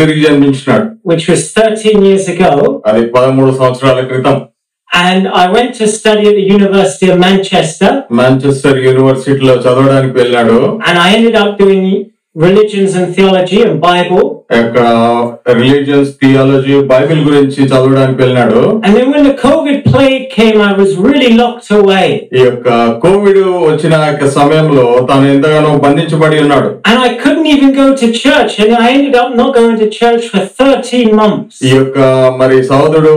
తిరిగి జన్మించినాడు, which was 13 years ago. అది 13 సంవత్సరాల క్రితం. And I went to study at the University of Manchester. Manchester యూనివర్సిటీలో చదవడానికి వెళ్ళాడు. And I ended up doing religions and theology and Bible. Religions, theology, Bible గురించి చదవడానికి వెళ్ళాడు. And then when the COVID plague came, I was really locked away. ఈ యొక్క Covid వచ్చిన సమయంలో తాను ఎంతగానో బంధించబడి ఉన్నాడు. And I couldn't even go to church, and I ended up not going to church for 13 months. ఈ యొక్క మరి సహోదరుడు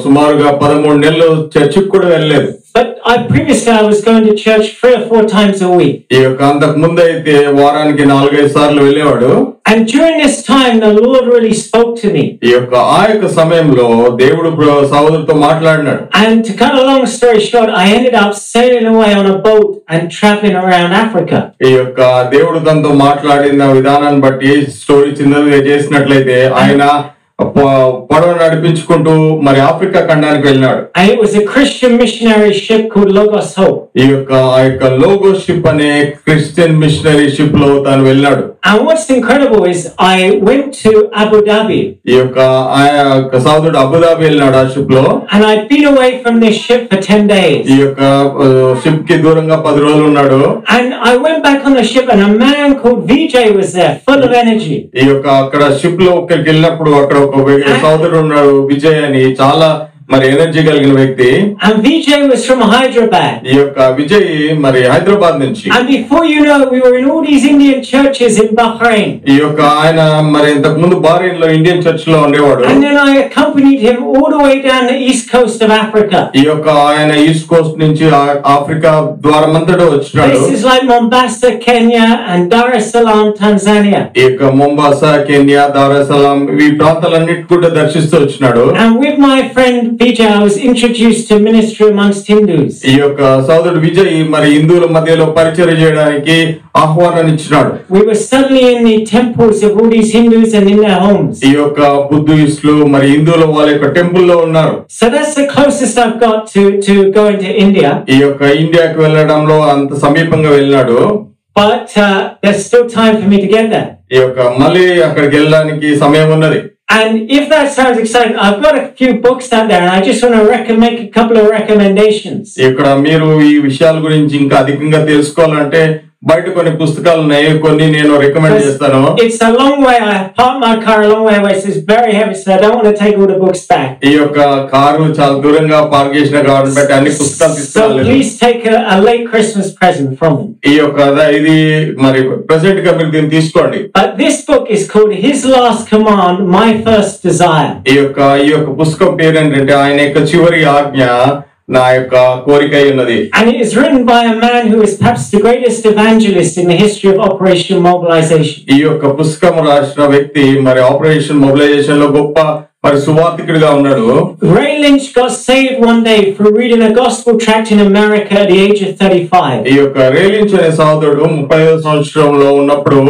సుమారుగా 13 నెలలు చర్చికి కూడా వెళ్ళలేదు. But previously I was going to church 3 or 4 times a week. ఈ యొక్క అంతకు ముందు అయితే వారానికి 4-5 సార్లు వెళ్ళేవాడు. And during this time the Lord really spoke to me. ఈ యొక్క సమయంలో దేవుడు సహోదరుడితో మాట్లాడినాడు. And to cut a long story short, I ended up sailing away on a boat and traveling around Africa. ఈ యొక్క దేవుడు తనతో మాట్లాడిన విధానాన్ని బట్టి స్టోరీ చిన్నదిగా చేసినట్లయితే ఆయన పడవ నడిపించుకుంటూ మరి Africa ఖండానికి వెళ్ళినాడు. And it was a Christian missionary ship called Logos Hope. ఈ యొక్క లోగోస్ షిప్ అనే క్రిస్టియన్ మిషనరీ షిప్ లో తాను వెళ్ళాడు. And what's incredible is I went to Abu Dhabi. ఈ యొక్క సౌదరుడు అబుదాబి వెళ్ళినాడు ఆ షిప్ లో. And I'd been away from this ship for 10 days. ఈ యొక్క షిప్ కి దూరంగా 10 రోజులు ఉన్నాడు. And I went back on the ship and a man called Vijay was there, full of energy. ఈ యొక్క అక్కడ షిప్ లో ఒకరికి వెళ్ళినప్పుడు అక్కడ ఒక సోదరుడు ఉన్నాడు, విజయ్ అని, చాలా మరి ఎనర్జీ కలిగిన వ్యక్తి. And Vijay was from Hyderabad. ఈ యొక్క విజయ్ మరి హైదరాబాద్ నుంచి. And before you know, we were in all these Indian churches in Bahrain. ఈ యొక్క ఆయన మరి ఇంతకు ముందు బహ్రెయిన్ లో ఇండియన్ చర్చ్ లో ఉండేవాడు. And then I accompanied him all the way down the east coast of Africa. ఈ యొక్క ఆయన ఈస్ట్ కోస్ట్ నుంచి ఆఫ్రికా ద్వారమంతటా వచ్చాడు. Places like Mombasa, Kenya and Dar es Salaam, Tanzania. ఈ యొక్క మొంబాసా, కెన్యా, దార్ ఎస్ సలాం ఈ ప్రాంతాలన్నిటి కూడా దర్శిస్తూ వచ్చినాడు. And with my friend Vijay, I was introduced to ministry amongst Hindus. ఈ యొక్క సోదరుడు విజయ్ మరి హిందువుల మధ్యలో పరిచయం చేయడానికి ఆహ్వానాన్ని ఇచ్చినాడు. We were suddenly in the temples of all these Hindus and in their homes. ఈ యొక్క బుద్ధిస్టులు మరి హిందువుల వాళ్ళ యొక్క టెంపుల్ లో ఉన్నారు. So that's the closest I've got to going to India. ఈ యొక్క ఇండియాకి వెళ్ళడంలో అంత సమీపంగా వెళ్ళాడు. But there's still time for me to get there. ఈ యొక్క మళ్ళీ అక్కడికి వెళ్ళడానికి సమయం ఉన్నది. And if that sounds exciting, I've got a few books out there and I just want to make a couple of recommendations. ఇక్కడ మీరు ఈ విషయాల గురించి ఇంకా అధికంగా తెలుసుకోవాలంటే బయట కొన్ని పుస్తకాలు ఉన్నాయి, కొన్ని నేను రికమెండ్ చేస్తాను. It's a long way. I parked my car a long way away, so it's very heavy, so I don't want to take all the books back. ఈ యొక్క కారు చాలా దూరంగా పార్క్ చేసిన కాబట్టి అన్ని పుస్తకాలు తీసుకెళ్ళలేదు. So please take a late Christmas present from me. ఈ యొక్క ఇది మరి ప్రెజెంట్ గా మీరు దీన్ని తీసుకోండి. But this book is called His Last Command, My First Desire. ఈ యొక్క పుస్తకం పేరు ఏంటంటే ఆయన యొక్క చివరి ఆజ్ఞ నా యొక్క కోరిక ఉన్నది. And it is written by a man who is perhaps the greatest evangelist in the history of Operation Mobilization. ఈ యొక్క పుస్తకం రాసిన వ్యక్తి మరి ఆపరేషన్ మొబిలైజేషన్ లో గొప్ప మరి సువార్థికుడిగా ఉన్నాడు. Ray Lynch got saved one day for reading a gospel tract in America at the age of 35. ఈ యొక్క రే లించ్ అనే సహోదరుడు 35వ సంవత్సరంలో ఉన్నప్పుడు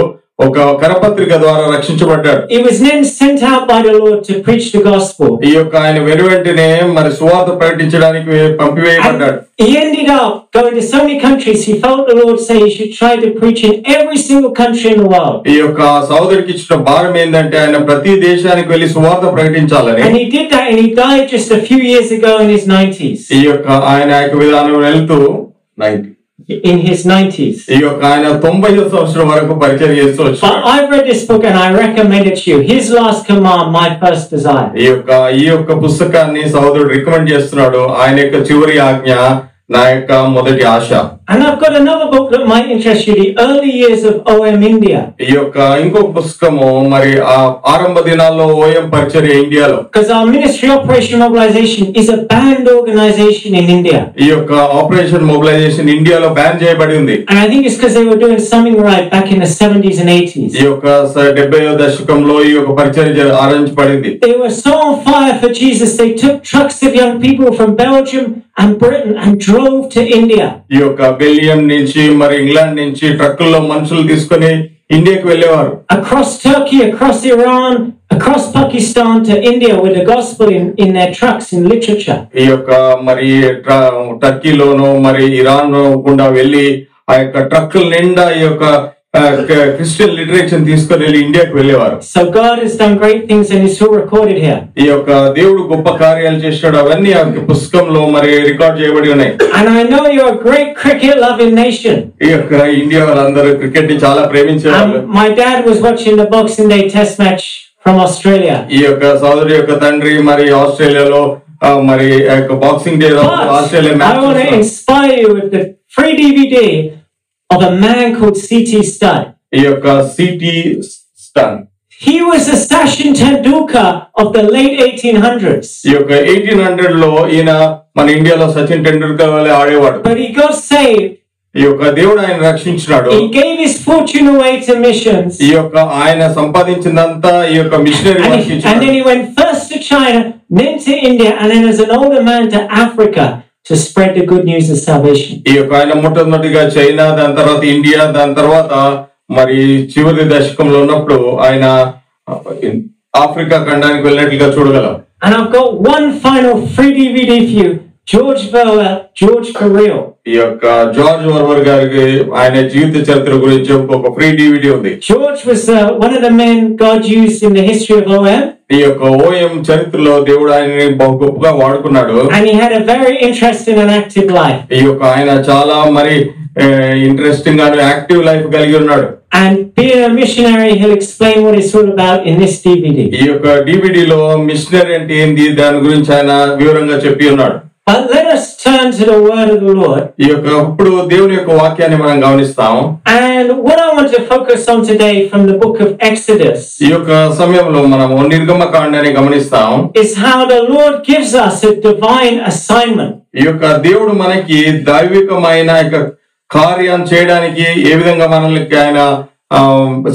ఒక కరపత్రిక ద్వారా రక్షించబడ్డాడు. He was then sent out by the Lord to preach the gospel. ఈ యొక్క ఆయన వెనువెంటనే మరి సువార్త ప్రకటించడానికి పంపివేయబడ్డాడు. He ended up going to so many countries. He felt the Lord say he should try to preach in every single country in the world. ఈ యొక్క సహోదరుడికి ఇచ్చిన భారం ఏంటంటే ఆయన ప్రతి దేశానికి వెళ్లి సువార్త ప్రకటించాలని. And he did that, and he died just a few years ago in his 90s. ఈ యొక్క ఆయన విధానం వెళ్తూ in his 90s. ఈ యొక్క ఆయన 90వ సంవత్సరం వరకు పరిచయం చేస్తూ వచ్చాడు. But I've read this book and I recommend it to you. His Last Command, My First Desire. ఈ యొక్క పుస్తకాన్ని సహోదరుడు రికమెండ్ చేస్తున్నాడు. ఆయన యొక్క చివరి ఆజ్ఞ నా యొక్క మొదటి ఆశ. And I've got another book that might interest you, The Early Years of OM India. ఈ యొక్క ఇంకొక పుస్తకము మరి ఆరంభ దినాల్లో ఓఎం పరిచర్య ఇండియాలో. Because our ministry Operation Mobilization is a banned organization in India. ఈ యొక్క ఆపరేషన్ మొబిలైజేషన్ ఇండియాలో బ్యాన్ చేయబడి ఉంది. And I think it's because they were doing something right back in the 70s and 80s. ఈ యొక్క 70వ దశకంలో ఈ యొక్క పరిచర్య ఆరంభించబడింది. They were so on fire for Jesus. They took trucks of young people from Belgium and Britain and drove to India. ఈ యొక్క Belgium నుంచి మరి ఇంగ్లాండ్ నుంచి ట్రక్కుల్లో మనుషులు తీసుకొని ఇండియాకి వెళ్ళేవారు. Across Turkey, across Iran, across Pakistan to India with the gospel in their trucks in literature. ఈ యొక్క మరి టర్కీలోను మరి ఇరాన్ గుండా వెళ్ళి ఆ యొక్క ట్రక్కుల నిండా ఈ యొక్క క్రిస్టియన్ లిటరేచర్ తీసుకొని వెళ్ళి ఇండియాకి వెళ్ళేవారు. So God has done great things and it's all recorded here. ఈ యొక్క దేవుడు గొప్ప కార్యాలు చేసినాడు, అవన్నీ ఆ పుస్తకంలో మరి రికార్డ్ చేయబడి ఉన్నాయి. And I know you're a great cricket loving nation. ఈ యొక్క ఇండియా వాళ్ళందరూ క్రికెట్ ని చాలా ప్రేమించేవాళ్ళు. My dad was watching the Boxing Day Test match from Australia. ఈ యొక్క సోదరి యొక్క తండ్రి మరి ఆస్ట్రేలియాలో మరి boxing day Australia I want to inspire you with the free DVD of a man called C.T. Studd. ఈ యొక్క C.T. Studd. He was a Sachin Tendulkar of the late 1800s. ఈ యొక్క 1800 లో ఈయన మన ఇండియాలో సచిన్ టెండూల్కర్ వల్లే ఆడేవాడు. But he got saved. ఈ యొక్క దేవుడు ఆయన రక్షించినాడు. He gave his fortune away to missions. ఈ యొక్క ఆయన సంపాదించిందంతా ఈ యొక్క మిషనరీ వర్క్ ఇచ్చాడు. And then he went first to China, then to India, and then as an older man to Africa to spread the good news of salvation. ఈ యొక్క ఆయన మొట్టమొదటిగా చైనా, దాని తర్వాత ఇండియా, దాని తర్వాత మరి చివరి దశకంలో ఉన్నప్పుడు ఆయన ఆఫ్రికా ఖండానికి వెళ్ళినట్లుగా చూడగలం. And I've got one final free DVD for you. George Verwer, George Carril. ఈ యొక్క జార్జ్ వర్వర్ గారికి ఆయన జీవిత చరిత్ర గురించి ఒక ఫ్రీ డివిడి ఉంది. George was one of the men God used in the history of OM. ఈ యొక్క ఓఎం చరిత్రలో దేవుడు ఆయన్ని బహు గొప్పగా వాడుకున్నాడు. And he had a very interesting and active life. ఈ యొక్క ఆయన చాలా మరి ఇంట్రెస్టింగ్ గా యాక్టివ్ లైఫ్ కలిగి ఉన్నాడు. And being a missionary, he'll explain what it's all about in this DVD. ఈ యొక్క డివిడిలో మిషనరీ అంటే ఏంది దాని గురించి ఆయన వివరంగా చెప్పి ఉన్నాడు. But let us turn to the word of the Lord. ఈ యొక్క ఇప్పుడు దేవుని యొక్క వాక్యాన్ని మనం గమనిస్తాం. And what I want to focus on today from the book of Exodus ఈ యొక్క సమయంలో మనము నిర్గమకాండాన్ని గమనిస్తాం. is how the Lord gives us a divine assignment. ఈ యొక్క దేవుడు మనకి దైవికమైన కార్యం చేయడానికి ఏ విధంగా మనల్ని ఆయన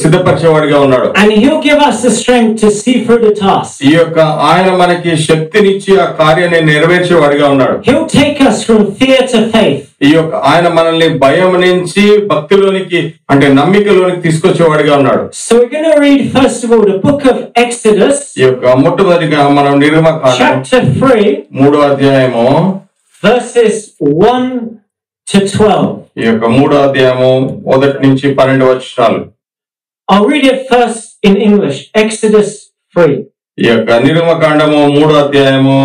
సిద్ధపరిచేవాడిగా ఉన్నాడు. And he'll give us the strength to see through the task. ఈ యొక్క ఆయన మనకి శక్తినిచ్చి ఆ కార్యాన్ని నెరవేర్చేవాడిగా ఉన్నాడు. He'll take us from fear to faith. ఈ యొక్క ఆయన మనల్ని భయం నుంచి భక్తిలోనికి అంటే నమ్మికలోనికి తీసుకొచ్చేవాడిగా ఉన్నాడు. So we're going to read first of all the book of Exodus. ఈ యొక్క మొట్టమొదటిగా మనం నిర్గమకాండం chapter 3 3వ అధ్యాయము verses 1 to 12. ఈ యొక్క 3వ అధ్యాయము 1 నుంచి 12 వచనాలు. I'll read it first in English. Exodus 3. ఈ యొక్క నిర్గమకాండము 3వ అధ్యాయము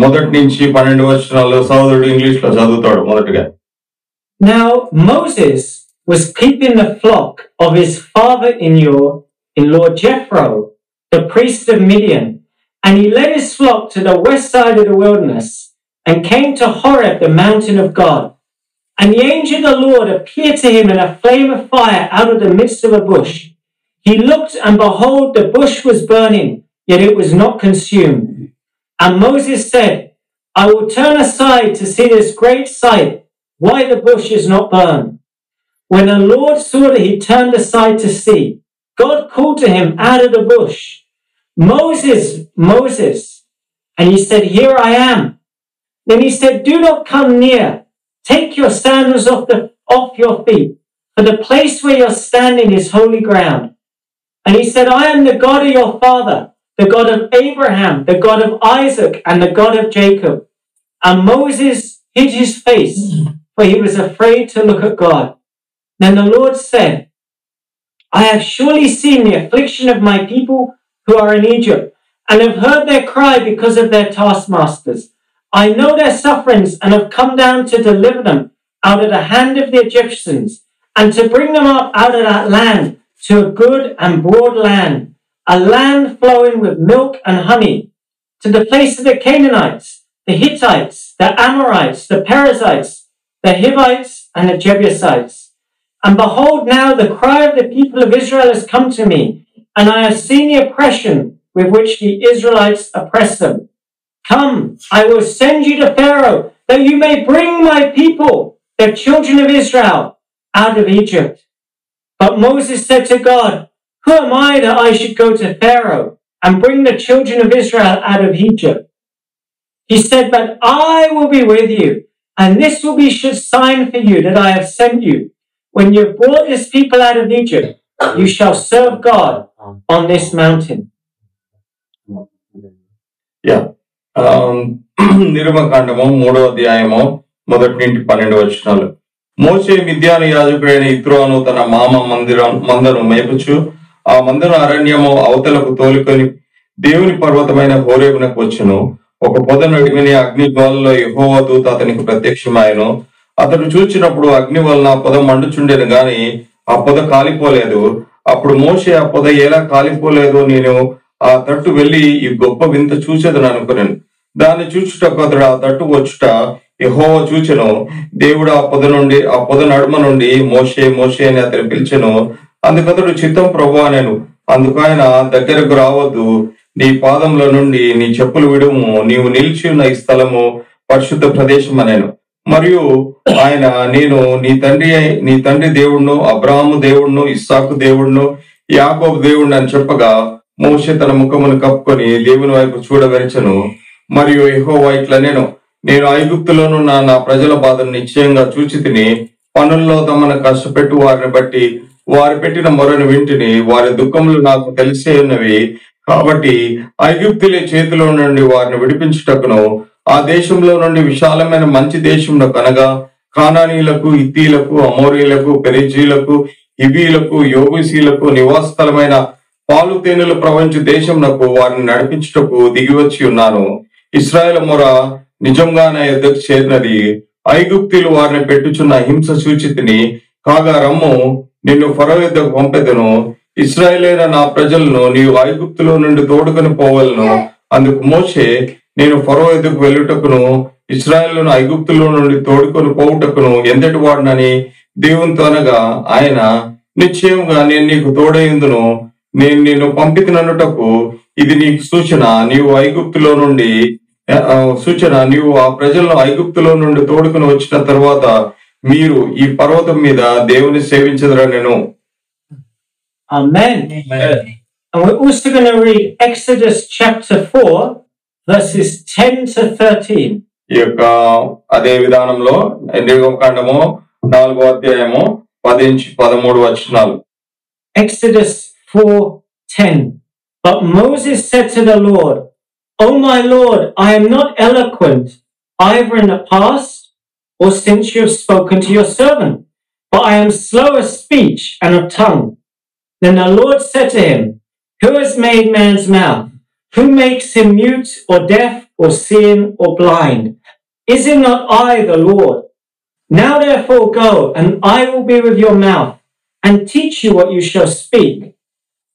1 నుంచి 12 వచనాలు సోదరుడు ఇంగ్లీష్ లో చదువుతాడు మొదటగా. Now Moses was keeping the flock of his father-in-law Jethro, the priest of Midian, and he led his flock to the west side of the wilderness and came to Horeb, the mountain of God. And the angel of the Lord appeared to him in a flame of fire out of the midst of a bush. He looked, and behold, the bush was burning, yet it was not consumed. And Moses said, I will turn aside to see this great sight, why the bush is not burned. When the Lord saw that he turned aside to see, God called to him out of the bush, Moses, Moses. And he said, Here I am. Then he said, Do not come near. Take your sandals off your feet, for the place where you're standing is holy ground. And he said, I am the God of your father, the God of Abraham, the God of Isaac, and the God of Jacob. And Moses hid his face, for he was afraid to look at God. Then the Lord said, I have surely seen the affliction of my people who are in Egypt, and have heard their cry because of their taskmasters. I know their sufferings and have come down to deliver them out of the hand of the Egyptians and to bring them up out of that land to a good and broad land, a land flowing with milk and honey, to the place of the Canaanites, the Hittites, the Amorites, the Perizzites, the Hivites, and the Jebusites. And behold, now the cry of the people of Israel has come to me, and I have seen the oppression with which the Israelites oppress them. Come, I will send you to Pharaoh, that you may bring my people, the children of Israel, out of Egypt. But Moses said to God, Who am I that I should go to Pharaoh and bring the children of Israel out of Egypt? He said, But I will be with you, and this will be a sign for you that I have sent you. When you have brought this people out of Egypt, you shall serve God on this mountain. Yeah. నిర్గమకాండము 3వ అధ్యాయము 1 నుంచి 12 వచనాలు. మోషే మిద్యాను యాజకుడైన ఇత్రోను తన మామ మందను మేపుచు ఆ మందను అరణ్యము అవతలకు తోలుకొని దేవుని పర్వతమైన హోరేబునకు వచ్చును. ఒక పొద నడిమిని అగ్ని జ్వాలలో యెహోవా దూత అతనికి ప్రత్యక్షమాయను. అతడు చూచినప్పుడు అగ్ని వలన పొద మండుచుండెను గాని ఆ పొద కాలిపోలేదు. అప్పుడు మోషే ఆ పొద ఎలా కాలిపోలేదు, నేను ఆ తట్టు వెళ్లి ఈ గొప్ప వింత చూసేదని అనుకున్నాను. దాన్ని చూచుటకు అతడు ఆ తట్టు వచ్చుట యెహోవా చూచెను. దేవుడు ఆ పొద నడుమ నుండి మోషే మోషే అని అతను పిలిచెను. అందుకతడు చిత్తం ప్రభువా అనెను. అందుకు ఆయన, దగ్గరకు రావద్దు, నీ పాదంలో నుండి నీ చెప్పులు విడుము, నీవు నిలిచి ఉన్న ఈ స్థలము పరిశుద్ధ ప్రదేశం అనెను. మరియు ఆయన, నేను నీ తండ్రి దేవుణ్ణు, అబ్రాహాము దేవుణ్ణు, ఇస్సాకు దేవుణ్ణు, యాకోబు దేవుణ్ణు అని చెప్పగా మోషే తన ముఖమును కప్పుకొని దేవుని వైపు చూడవెరచెను. మరియు యెహోవా ఇట్లనెను, నేను ఐగుప్తులోనున్న నా ప్రజల బాధను నిశ్చయంగా చూచి తిని, పనుల్లో తమను కష్టపెట్టు వారిని బట్టి వారు పెట్టిన మొరను వింటిని. వారి దుఃఖములు నాకు తెలిసే ఉన్నవి. కాబట్టి ఐగుప్తులే చేతిలో నుండి వారిని విడిపించుటకును ఆ దేశంలో నుండి విశాలమైన మంచి దేశంలో కనగా కానానీయులకు, హిత్తీలకు, అమోరీయులకు, పెరిజీలకు, హివీలకు, యోబూసీలకు నివాస స్థలమైన పాలు తేనెలు ప్రవహించు దేశంనకు వారిని నడిపించుటకు దిగివచ్చి ఉన్నాను. ఇశ్రాయేలు మొర నిజంగా నా యొద్దకు చేరినది. ఐగుప్తీయులు వారిని పెట్టుచున్న హింస సూచితిని. కాగా రమ్ము, నిన్ను ఫరో యొద్దకు పంపెదను. ఇశ్రాయేలైన నా ప్రజలను నీవు ఐగుప్తులో నుండి తోడుకొని పోవలను. అందుకు మోషే, నేను ఫరో యొద్దకు వెళ్ళుటకును ఇశ్రాయేలును ఐగుప్తులో నుండి తోడుకొని పోవుటకును ఎంతటి వాడినని దేవునితో అనగా, ఆయన, నిశ్చయంగా నేను నీకు తోడైందును, నేను నిన్ను పంపితిననుటకు ఇది నీకు సూచన. నీవు ఆ ప్రజలను ఐగుప్తులో నుండి తోడుకుని వచ్చిన తర్వాత మీరు ఈ పర్వతం మీద దేవుని సేవించదరనెను. Amen. And we're also going to read Exodus chapter 4, verses 10 to 13. ఈ యొక్క అదే విధానంలో నిర్గమకాండము 4వ అధ్యాయము 10-13 వచనాలు. Exodus 4:10. But Moses said to the Lord, "O my Lord, I am not eloquent, either in the past or since you have spoken to your servant, but I am slow of speech and of tongue." Then the Lord said to him, "Who has made man's mouth? Who makes him mute or deaf or seeing or blind? Is it not I, the Lord? Now therefore go, and I will be with your mouth and teach you what you shall speak."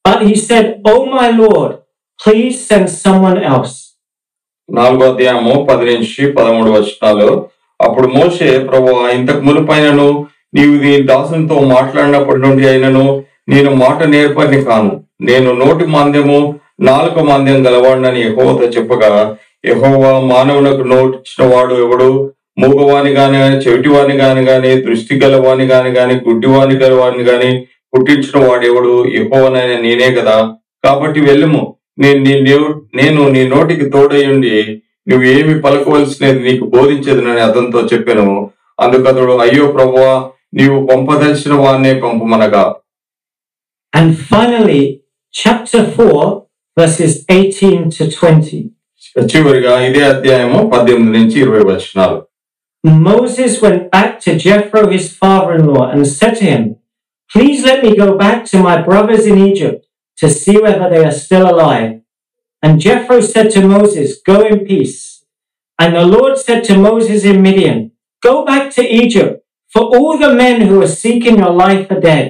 But he said, "O my Lord, please send someone else." 4వ అధ్యాయము 10-13 వచనాలు. అప్పుడు మోషే, ప్రభువా, ఇంతకు మునుపైనను నీవు నీ దాసునితో మాట్లాడినప్పటి నుండి అయినను నేను మాట నేర్పని కాను. నేను నోటి మాంద్యము నాలుక మాంద్యం గలవాడినని యెహోవాతో చెప్పగా, యెహోవా, మానవునకు నోటిచ్చిన వాడు ఎవడు? మూగవాని గాని చెవిటివాని గాని దృష్టి గలవాని గాని గుడ్డివాని గలవాని గాని పుట్టించిన వాడు ఎవడు? యెహోవానైన నేనే కదా. కాబట్టి వెళ్ళుము, నేను నీ నోటికి తోడయుండి నువ్వు ఏమి పలకవలసినది నీకు బోధించేదనని అతనితో చెప్పాను. అందుకు అతడు, అయ్యో ప్రభువా, నీవు పంపదలిచిన వారినే పంపమనగా. And finally, chapter 4, verses 18 to 20. చివరిగా ఇదే అధ్యాయము 18-20 వచనాలు. Moses went back to Jethro, his father-in-law, and said to him, "Please let me go back to my brothers in Egypt to see whether they are still alive." And Jethro said to Moses, "Go in peace." And the Lord said to Moses in Midian, "Go back to Egypt, for all the men who are seeking your life are dead."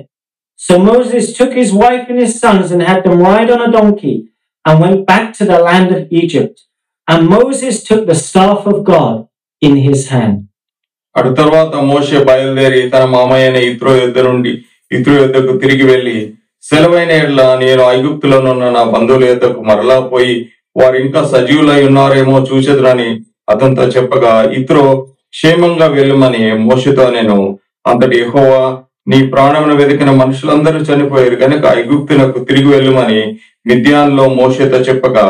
So Moses took his wife and his sons and had them ride on a donkey and went back to the land of Egypt. And Moses took the staff of God in his hand. అటు తర్వాత మోషే బయలుదేరి తన మామయ్యైన ఇత్రో యొద్దకు తిరిగి వెళ్లి, సెలవైన ఎడ్ల నేను ఐగుప్తులోనున్న నా బంధువుల యొద్దకు మరలా పోయి వారు ఇంకా సజీవులై ఉన్నారేమో చూచెదరని అతనితో చెప్పగా, ఇత్రో, క్షేమంగా వెళ్ళమని మోషేతో నేను. అంతటి యెహోవా, నీ ప్రాణమును వెతికిన మనుషులందరూ చనిపోయారు గనుక ఐగుప్తునకు తిరిగి వెళ్ళమని మిద్యాన్లో మోషేతో చెప్పగా,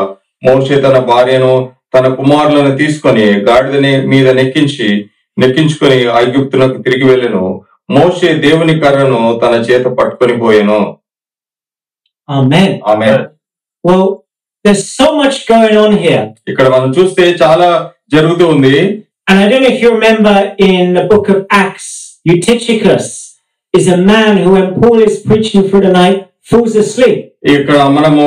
మోషే తన భార్యను తన కుమారులను తీసుకొని గాడిద మీద నెక్కించుకొని ఐగుప్తునకు తిరిగి వెళ్ళెను. మోషే దేవుని కర్రను తన చేత పట్టుకొని పోయెను. Amen. Amen. Well, there's so much going on here. ఇక్కడ మనం చూస్తే చాలా జరుగుతూ ఉంది. And I don't know if you remember in the book of Acts, Eutychicus is a man who, when Paul is preaching through the night, falls asleep. ఇక్కడ మనము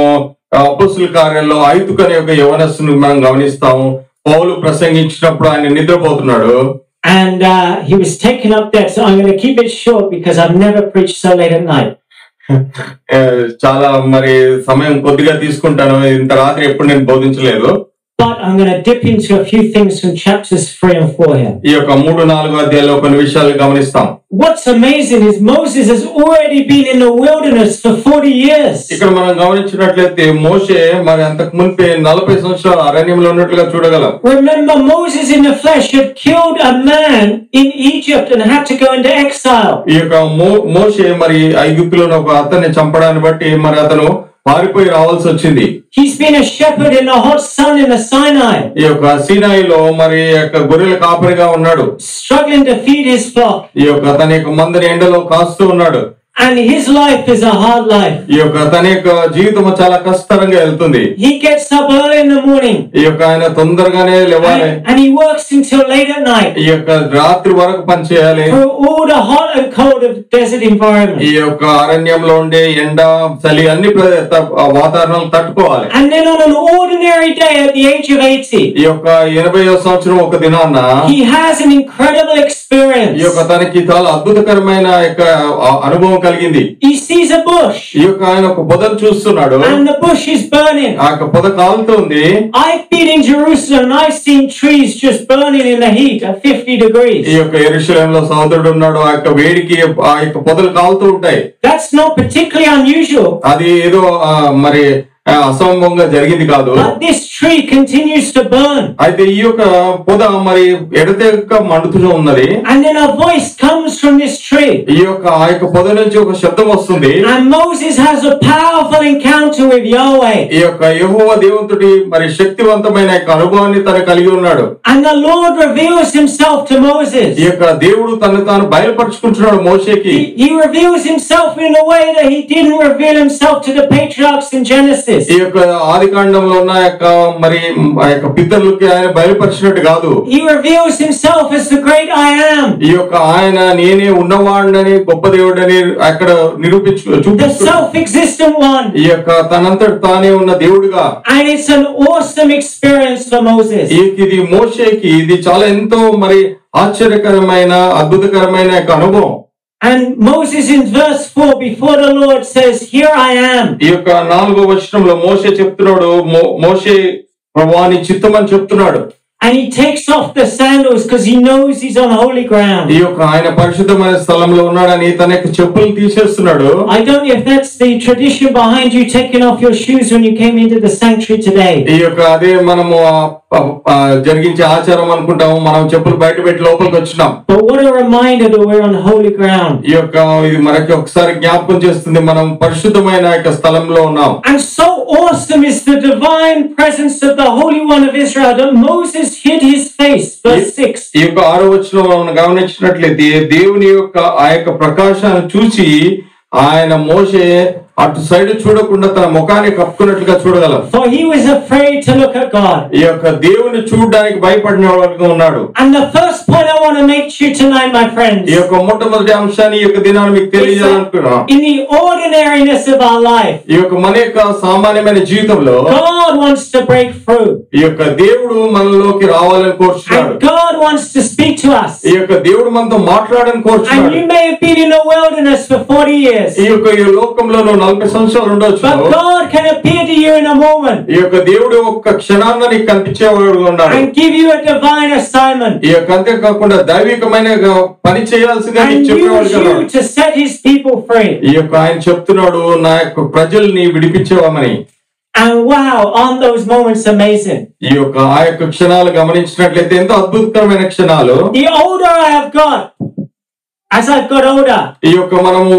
అపోస్తుల కార్యాల్లో ఐతుకు అనే ఒక యవనస్తుని మనం గమనిస్తాము. పౌలు ప్రసంగించినప్పుడు ఆయన నిద్రపోతున్నాడు. And he was taken up there. So I'm going to keep it short because I've never preached so late at night. చాలా మరి సమయం కొద్దిగా తీసుకుంటాను. ఇంత రాత్రి ఎప్పుడు నేను బోధించలేదు. But I'm going to dip into a few things from chapters 3 and 4 here. ఈ యొక్క 3-4 అధ్యాయాల్లో కొన్ని విషయాలు గమనిస్తాం. What's amazing is Moses has already been in the wilderness for 40 years. ఇక్కడ మనం గమనించినట్లయితే మోషే మరి అంతకు మునుపే 40 సంవత్సరాలు అరణ్యంలో ఉన్నట్లుగా చూడగలం. Remember, Moses in the flesh had killed a man in Egypt and had to go into exile. ఈ యొక్క మోషే మరి ఐగుప్తులో ఒక అతన్ని చంపడాన్ని బట్టి మరి అతను పారిపోయి రావాల్సి వచ్చింది. He's been a shepherd in the hot sun in the Sinai. ఈ యొక్క సీనాయిలో మరి యొక్క గొర్రెల కాపరిగా ఉన్నాడు. Struggling to feed his flock. ఈ యొక్క తన యొక్క మందని ఎండలో కాస్తూ ఉన్నాడు. And his life is a hard life. ఈ యొక్క తన యొక్క జీవితం చాలా కష్టంగా వెళ్తుంది. He gets up early in the morning. ఈ యొక్క ఆయన తొందరగానే లేవాలి. And he works until late at night. ఈ యొక్క రాత్రి వరకు పని చేయాలి. Through all the hot and cold of desert environment. ఈ యొక్క అరణ్యంలో ఉండే ఎండ చలి అన్ని వాతావరణాలు తట్టుకోవాలి. And then on an ordinary day at the age of 80. ఈ యొక్క 80వ సంవత్సరం ఒక దినాన he has an incredible experience. ఈ యొక్క తనకి చాలా అద్భుతకరమైన యొక్క అనుభవం కలిగింది. He sees a bush. ఈ యొక్క ఆయన ఒక పొదను చూస్తున్నాడు. And the bush is burning. ఆ యొక్క పొద కాలుతుంది. I've been in Jerusalem and I've seen trees just burning in the heat at 50 degrees. ఈ యొక్క యెరూషలేములో సహోదరుడు ఉన్నాడు. ఆ యొక్క వేడికి ఆ యొక్క పొదలు కాలుతూ ఉంటాయి. That's not particularly unusual. అది ఏదో మరి అసంభవంగా జరిగింది కాదు. But this tree continues to burn. అయితే ఈ యొక్క పొద మరి ఎడతెగక మండుతూ ఉన్నది. And then a voice comes from this tree. ఈ యొక్క ఆ యొక్క పొద నుంచి ఒక శబ్దం వస్తుంది. And Moses has a powerful encounter with Yahweh. ఈ యొక్క యెహోవా దేవునితోటి మరి శక్తివంతమైన యొక్క అనుభవాన్ని తను కలిగి ఉన్నాడు. And the Lord reveals himself to Moses. ఈ యొక్క దేవుడు తనను తాను బయలుపరుచుకుంటున్నాడు మోషేకి. He reveals himself in a way that he didn't reveal himself to the patriarchs in Genesis. ఈ యొక్క ఆదికాండంలో ఉన్న యొక్క మరి ఆ యొక్క పితరులకి ఆయన బయలుపరిచినట్టు కాదు. He reveals himself as the great I am. ఈ యొక్క ఆయన నేనే ఉన్నవాడినని గొప్ప దేవుడని అక్కడ చూపిస్తున్నాడు. The self-existent one. ఈ యొక్క తనంతట తానే ఉన్న దేవుడుగా. And it's an awesome experience for Moses. ఇది మోషేకి ఇది చాలా ఎంతో మరి ఆశ్చర్యకరమైన అద్భుతకరమైన యొక్క అనుభవం. And Moses in verse 4 before the Lord says, "Here I am." ఈ యొక్క 4వ వచనంలో మోషే చెప్తున్నాడు, మోషే ప్రభువా నీ చిత్తం అని చెప్తున్నాడు. And he takes off the sandals because he knows he's on holy ground. ఈ యొక్క ఆయన పరిశుద్ధమైన స్థలంలో ఉన్నాడని తన యొక్క చెప్పులు తీసేస్తున్నాడు. I don't know if that's the tradition behind you taking off your shoes when you came into the sanctuary today. ఈ యొక్క అదే మనము జరిగించే ఆచారం అనుకుంటాము. మనం చెప్పులు బయట పెట్టి లోపలికి వచ్చినాం. But what a reminder that we're on holy ground. ఈ యొక్క ఇది మనకి ఒకసారి జ్ఞాపకం చేస్తుంది మనం పరిశుద్ధమైన యొక్క స్థలంలో ఉన్నాం. And so awesome is the divine presence of the Holy One of Israel that Moses hid his face. Verse 6. ఈ యొక్క 6వ వచనంలో మనం గమనించినట్లయితే దేవుని యొక్క ఆ యొక్క ప్రకాశాన్ని చూసి ఆయన మోషే అటు సైడ్ చూడకుండా తన ముఖాన్ని కప్పుకున్నట్లుగా చూడగలం. For he was afraid to look at God. ఈ యొక్క దేవుని చూడడానికి భయపడినవాడుగా ఉన్నాడు. And the first point I want to make to you tonight, my friends, ఈ యొక్క మొట్టమొదటి అంశాన్ని ఈ యొక్క దినాన్ని మీకు తెలియజేయాలనుకున్నా, in the ordinariness of our life, ఈ యొక్క మన యొక్క సామాన్యమైన జీవితంలో God wants to break through. ఈ యొక్క దేవుడు మనలోకి రావాలని కోరుచున్నాడు. And God wants to speak to us. ఈ యొక్క దేవుడు మనతో మాట్లాడాలని And కోరుచున్నాడు. you may have been in the wilderness for 40 years. ఈ యొక్క ఈ లోకంలో 40 సంవత్సరాలు ఉండొచ్చు. But God can appear to you in a moment. ఈ యొక్క దేవుడు ఒక్క క్షణాన్న నీకు కనిపించేవాడుగా ఉన్నాడు. And give you a divine assignment. ఈ యొక్క అంతేకాకుండా దైవికమైన పని చేయాల్సిందిగా And నీకు use చెప్పేవాడుగా you ఉన్నాడు. to set his people free. ఈ యొక్క ఆయన చెప్తున్నాడు నా యొక్క ప్రజల్ని విడిపించేవామని. And wow, aren't those moments amazing? ఈ యొక్క ఆ యొక్క క్షణాలు గమనించినట్లయితే ఎంతో అద్భుతకరమైన క్షణాలు. The older I have got, as I've got older, ఈ యొక్క మనము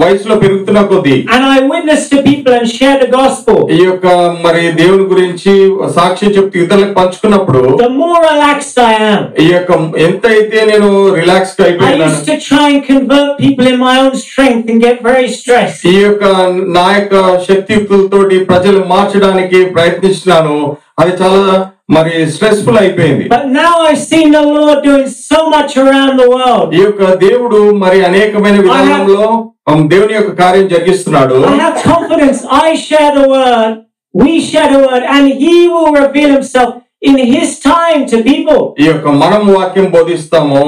వయసులో పెరుగుతున్న కొద్దీ, and I witness to people and share the gospel, ఈ యొక్క మరి దేవుని గురించి సాక్ష్యం చెప్తూ ఇతరులకు పంచుకున్నప్పుడు the more relaxed I am. ఈ యొక్క ఎంతైతే నేను relax I అయిపోయినాను. used to try and convert people in my own strength and get very stressed. ఈ యొక్క నా యొక్క శక్తియుక్తులతోటి ప్రజలు మార్చడానికి ప్రయత్నిస్తున్నాను. అది చాలా మరి స్ట్రెస్ఫుల్ అయిపోయింది. But now I've seen the Lord doing so much around the world. ఈ యొక్క దేవుడు మరి అనేకమైన విధానంలో దేవుని యొక్క కార్యం జరిగిస్తున్నాడు. I have confidence. I share the word, we share the word, and He will reveal Himself in His time to people. ఈ యొక్క మనం వాక్యం బోధిస్తాము,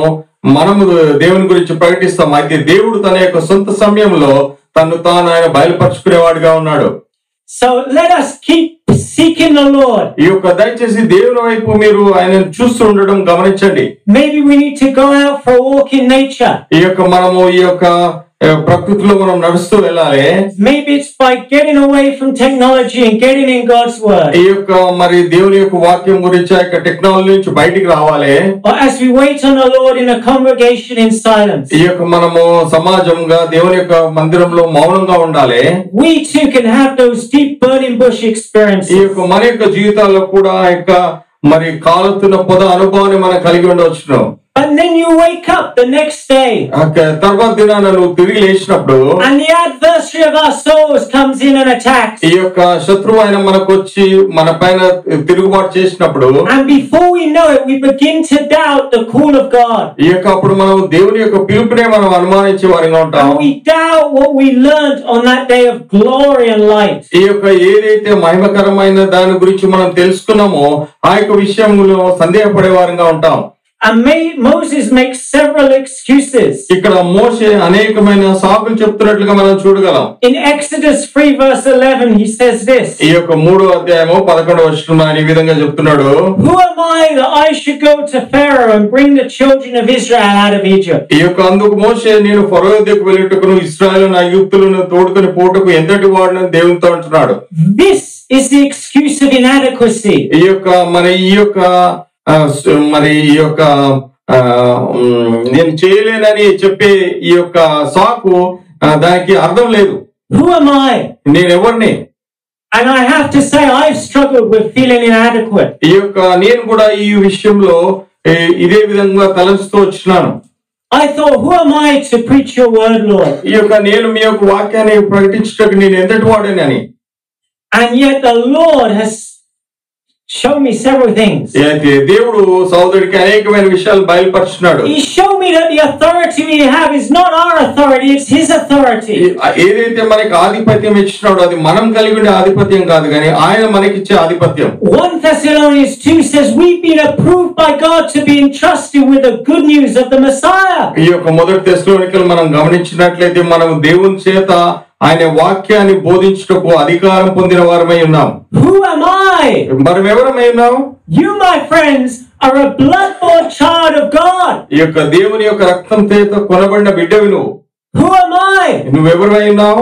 మనము దేవుని గురించి ప్రకటిస్తాము. అయితే దేవుడు తన యొక్క సొంత సమయంలో తను తాను ఆయన బయలుపరుచుకునేవాడుగా ఉన్నాడు. So let us keep seeking the Lord. ఈ యొక్క దయచేసి దేవుని వైపు మీరు ఆయనను చూస్తూ ఉండడం గమనించండి. Maybe we need to go out for a walk in nature. ఈ యొక్క మనము ఈ యొక్క ప్రకృతిలో మనం నడుస్తూ వెళ్ళాలి. Maybe it's by getting away from technology and getting in God's word. ఈ యొక్క మరి దేవుని యొక్క వాక్యం గురించి ఆ యొక్క టెక్నాలజీ నుంచి బయటికి రావాలి. Or as we wait on the Lord in a congregation in silence. ఈ యొక్క మనము సమాజంగా దేవుని యొక్క మందిరంలో మౌనంగా ఉండాలి. We too can have those deep burning bush experiences. ఈ యొక్క మన యొక్క జీవితాల్లో కూడా ఆ యొక్క మరి కాలుతున్న పొద అనుభవాన్ని మనం కలిగి ఉండవచ్చును. And then you wake up the next day. తర్వాత దినాన నువ్వు తిరిగి లేచినప్పుడు And the adversary of our souls comes in and attacks. ఈ యొక్క శత్రువు ఆయన మనకు వచ్చి మన పైన తిరుగుబాటు చేసినప్పుడు And before we know it, we begin to doubt the call of God. ఈ యొక్క అప్పుడు మనం దేవుని యొక్క పిలుపునే మనం అనుమానించే వారిగా ఉంటాం. And we doubt what we learned on that day of glory and light. ఈ యొక్క ఏదైతే మహిమకరమైన దాని గురించి మనం తెలుసుకున్నామో ఆ యొక్క విషయంలో సందేహపడే వారిగా ఉంటాం. And Moses makes several excuses. ఇక్కడ మోషే అనేకమైన సాకులు చెప్తున్నట్లుగా మనం చూడగలం. In Exodus 3 verse 11 he says this. ఈ యొక్క 3వ అధ్యాయము 11వ వచనంలో ఆయన ఈ విధంగా చెప్తున్నాడు. Who am I that I should go to Pharaoh and bring the children of Israel out of Egypt? ఈ యొక్క అందుకు మోషే నేను ఫరో దగ్గరకు వెళ్ళుటకును ఇశ్రాయేలును ఐగుప్తులను తోడుకొని పోటకు ఎంతటి వాడిని దేవునితో అంటున్నాడు. This is the excuse of inadequacy. ఈ యొక్క మరి ఈ యొక్క నేను చేయలేనని చెప్పే ఈ యొక్క సాకు దానికి అర్థం లేదు. Who am I? నేను ఎవరిని? And I have to say I've struggled with feeling inadequate. ఈ యొక్క నేను కూడా ఈ విషయంలో ఇదే విధంగా తలస్తూ వచ్చినాను. I thought, who am I to preach your word, Lord? ఈ యొక్క నేను మీ యొక్క వాక్యాన్ని ప్రకటించడానికి నేను ఎంతటి వాడని. And yet the Lord has shown me several things. అయితే దేవుడు సోదరుడికి అనేకమైన విషయాలు బయలుపరుచున్నాడు. He showed me that the authority we have is not our authority, it's His authority. ఏదైతే మనకి ఆధిపత్యం ఇచ్చినాడో అది మనం కలిగి ఉండే ఆధిపత్యం కాదు కానీ ఆయన మనకిచ్చే ఆధిపత్యం. 1 Thessalonians 2 says we've been approved by God to be entrusted with the good news of the Messiah. ఈ యొక్క మొదటి తెస్సలోనికలు మనం గమనించినట్లయితే మనం దేవుని చేత ఆయన వాక్యాన్ని బోధించుటకు అధికారం పొందిన వారమై ఉన్నాం. Who am I? మనం ఎవరమై ఉన్నాం? You, my friends, are a blood-bought child of God. ఈ యొక్క దేవుని యొక్క రక్తం చేత కొనబడిన బిడ్డవి నువ్వు. Who am I? నువ్వెవరమై ఉన్నావు?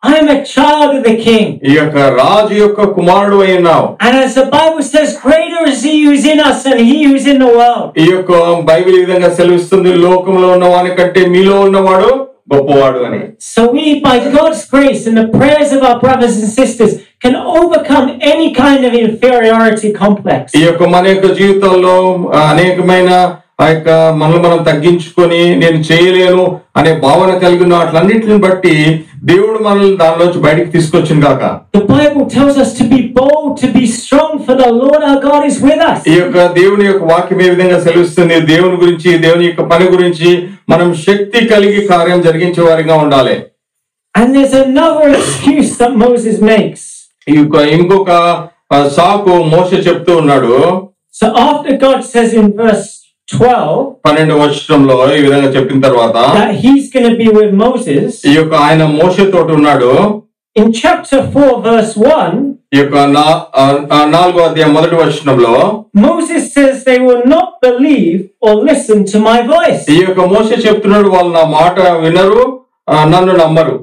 I am a child of the King. ఈ యొక్క రాజు యొక్క కుమారుడు అయి ఉన్నావు. And as the Bible says, greater is He who is in us than he who is in the world. ఈ యొక్క బైబిల్ ఈ విధంగా సెలవిస్తుంది, లోకంలో ఉన్నవాని కంటే మీలో ఉన్నవాడు గొప్పవాడు అని. So we, by God's grace and the prayers of our brothers and sisters, can overcome any kind of inferiority complex. ఈ యొక్క మన యొక్క జీవితంలో అనేకమైన ఆ యొక్క మనల్ని మనం తగ్గించుకొని నేను చేయలేను అనే భావన కలిగి ఉన్న వాటిలన్నింటిని బట్టి దేవుడు మనల్ని దానిలోంచి బయటికి తీసుకొచ్చింది కాక. The Bible tells us to be bold, to be strong, for the Lord our God is with us. ఈ యొక్క దేవుని యొక్క వాక్యం ఏ విధంగా సెలవిస్తుంది, దేవుని గురించి దేవుని యొక్క పని గురించి మనం శక్తి కలిగి కార్యం జరిగించే వారిగా ఉండాలి. And there's another excuse that Moses makes. ఈ యొక్క ఇంకొక సాకు మోషే చెప్తూ ఉన్నాడు. So after God says in verse 12వ వచనంలో ఈ విధంగా చెప్పిన తర్వాత that he's going to be with Moses, ఈ యొక్క ఆయన మోషేతో ఉన్నాడు. in chapter 4 verse 1, ఈ యొక్క 4వ అధ్యాయం 1వ వచనంలో Moses says they will not believe or listen to my voice. ఈ యొక్క మోషే చెప్తున్నాడు, వాళ్ళు నా మాట వినరు, నన్ను నమ్మరు.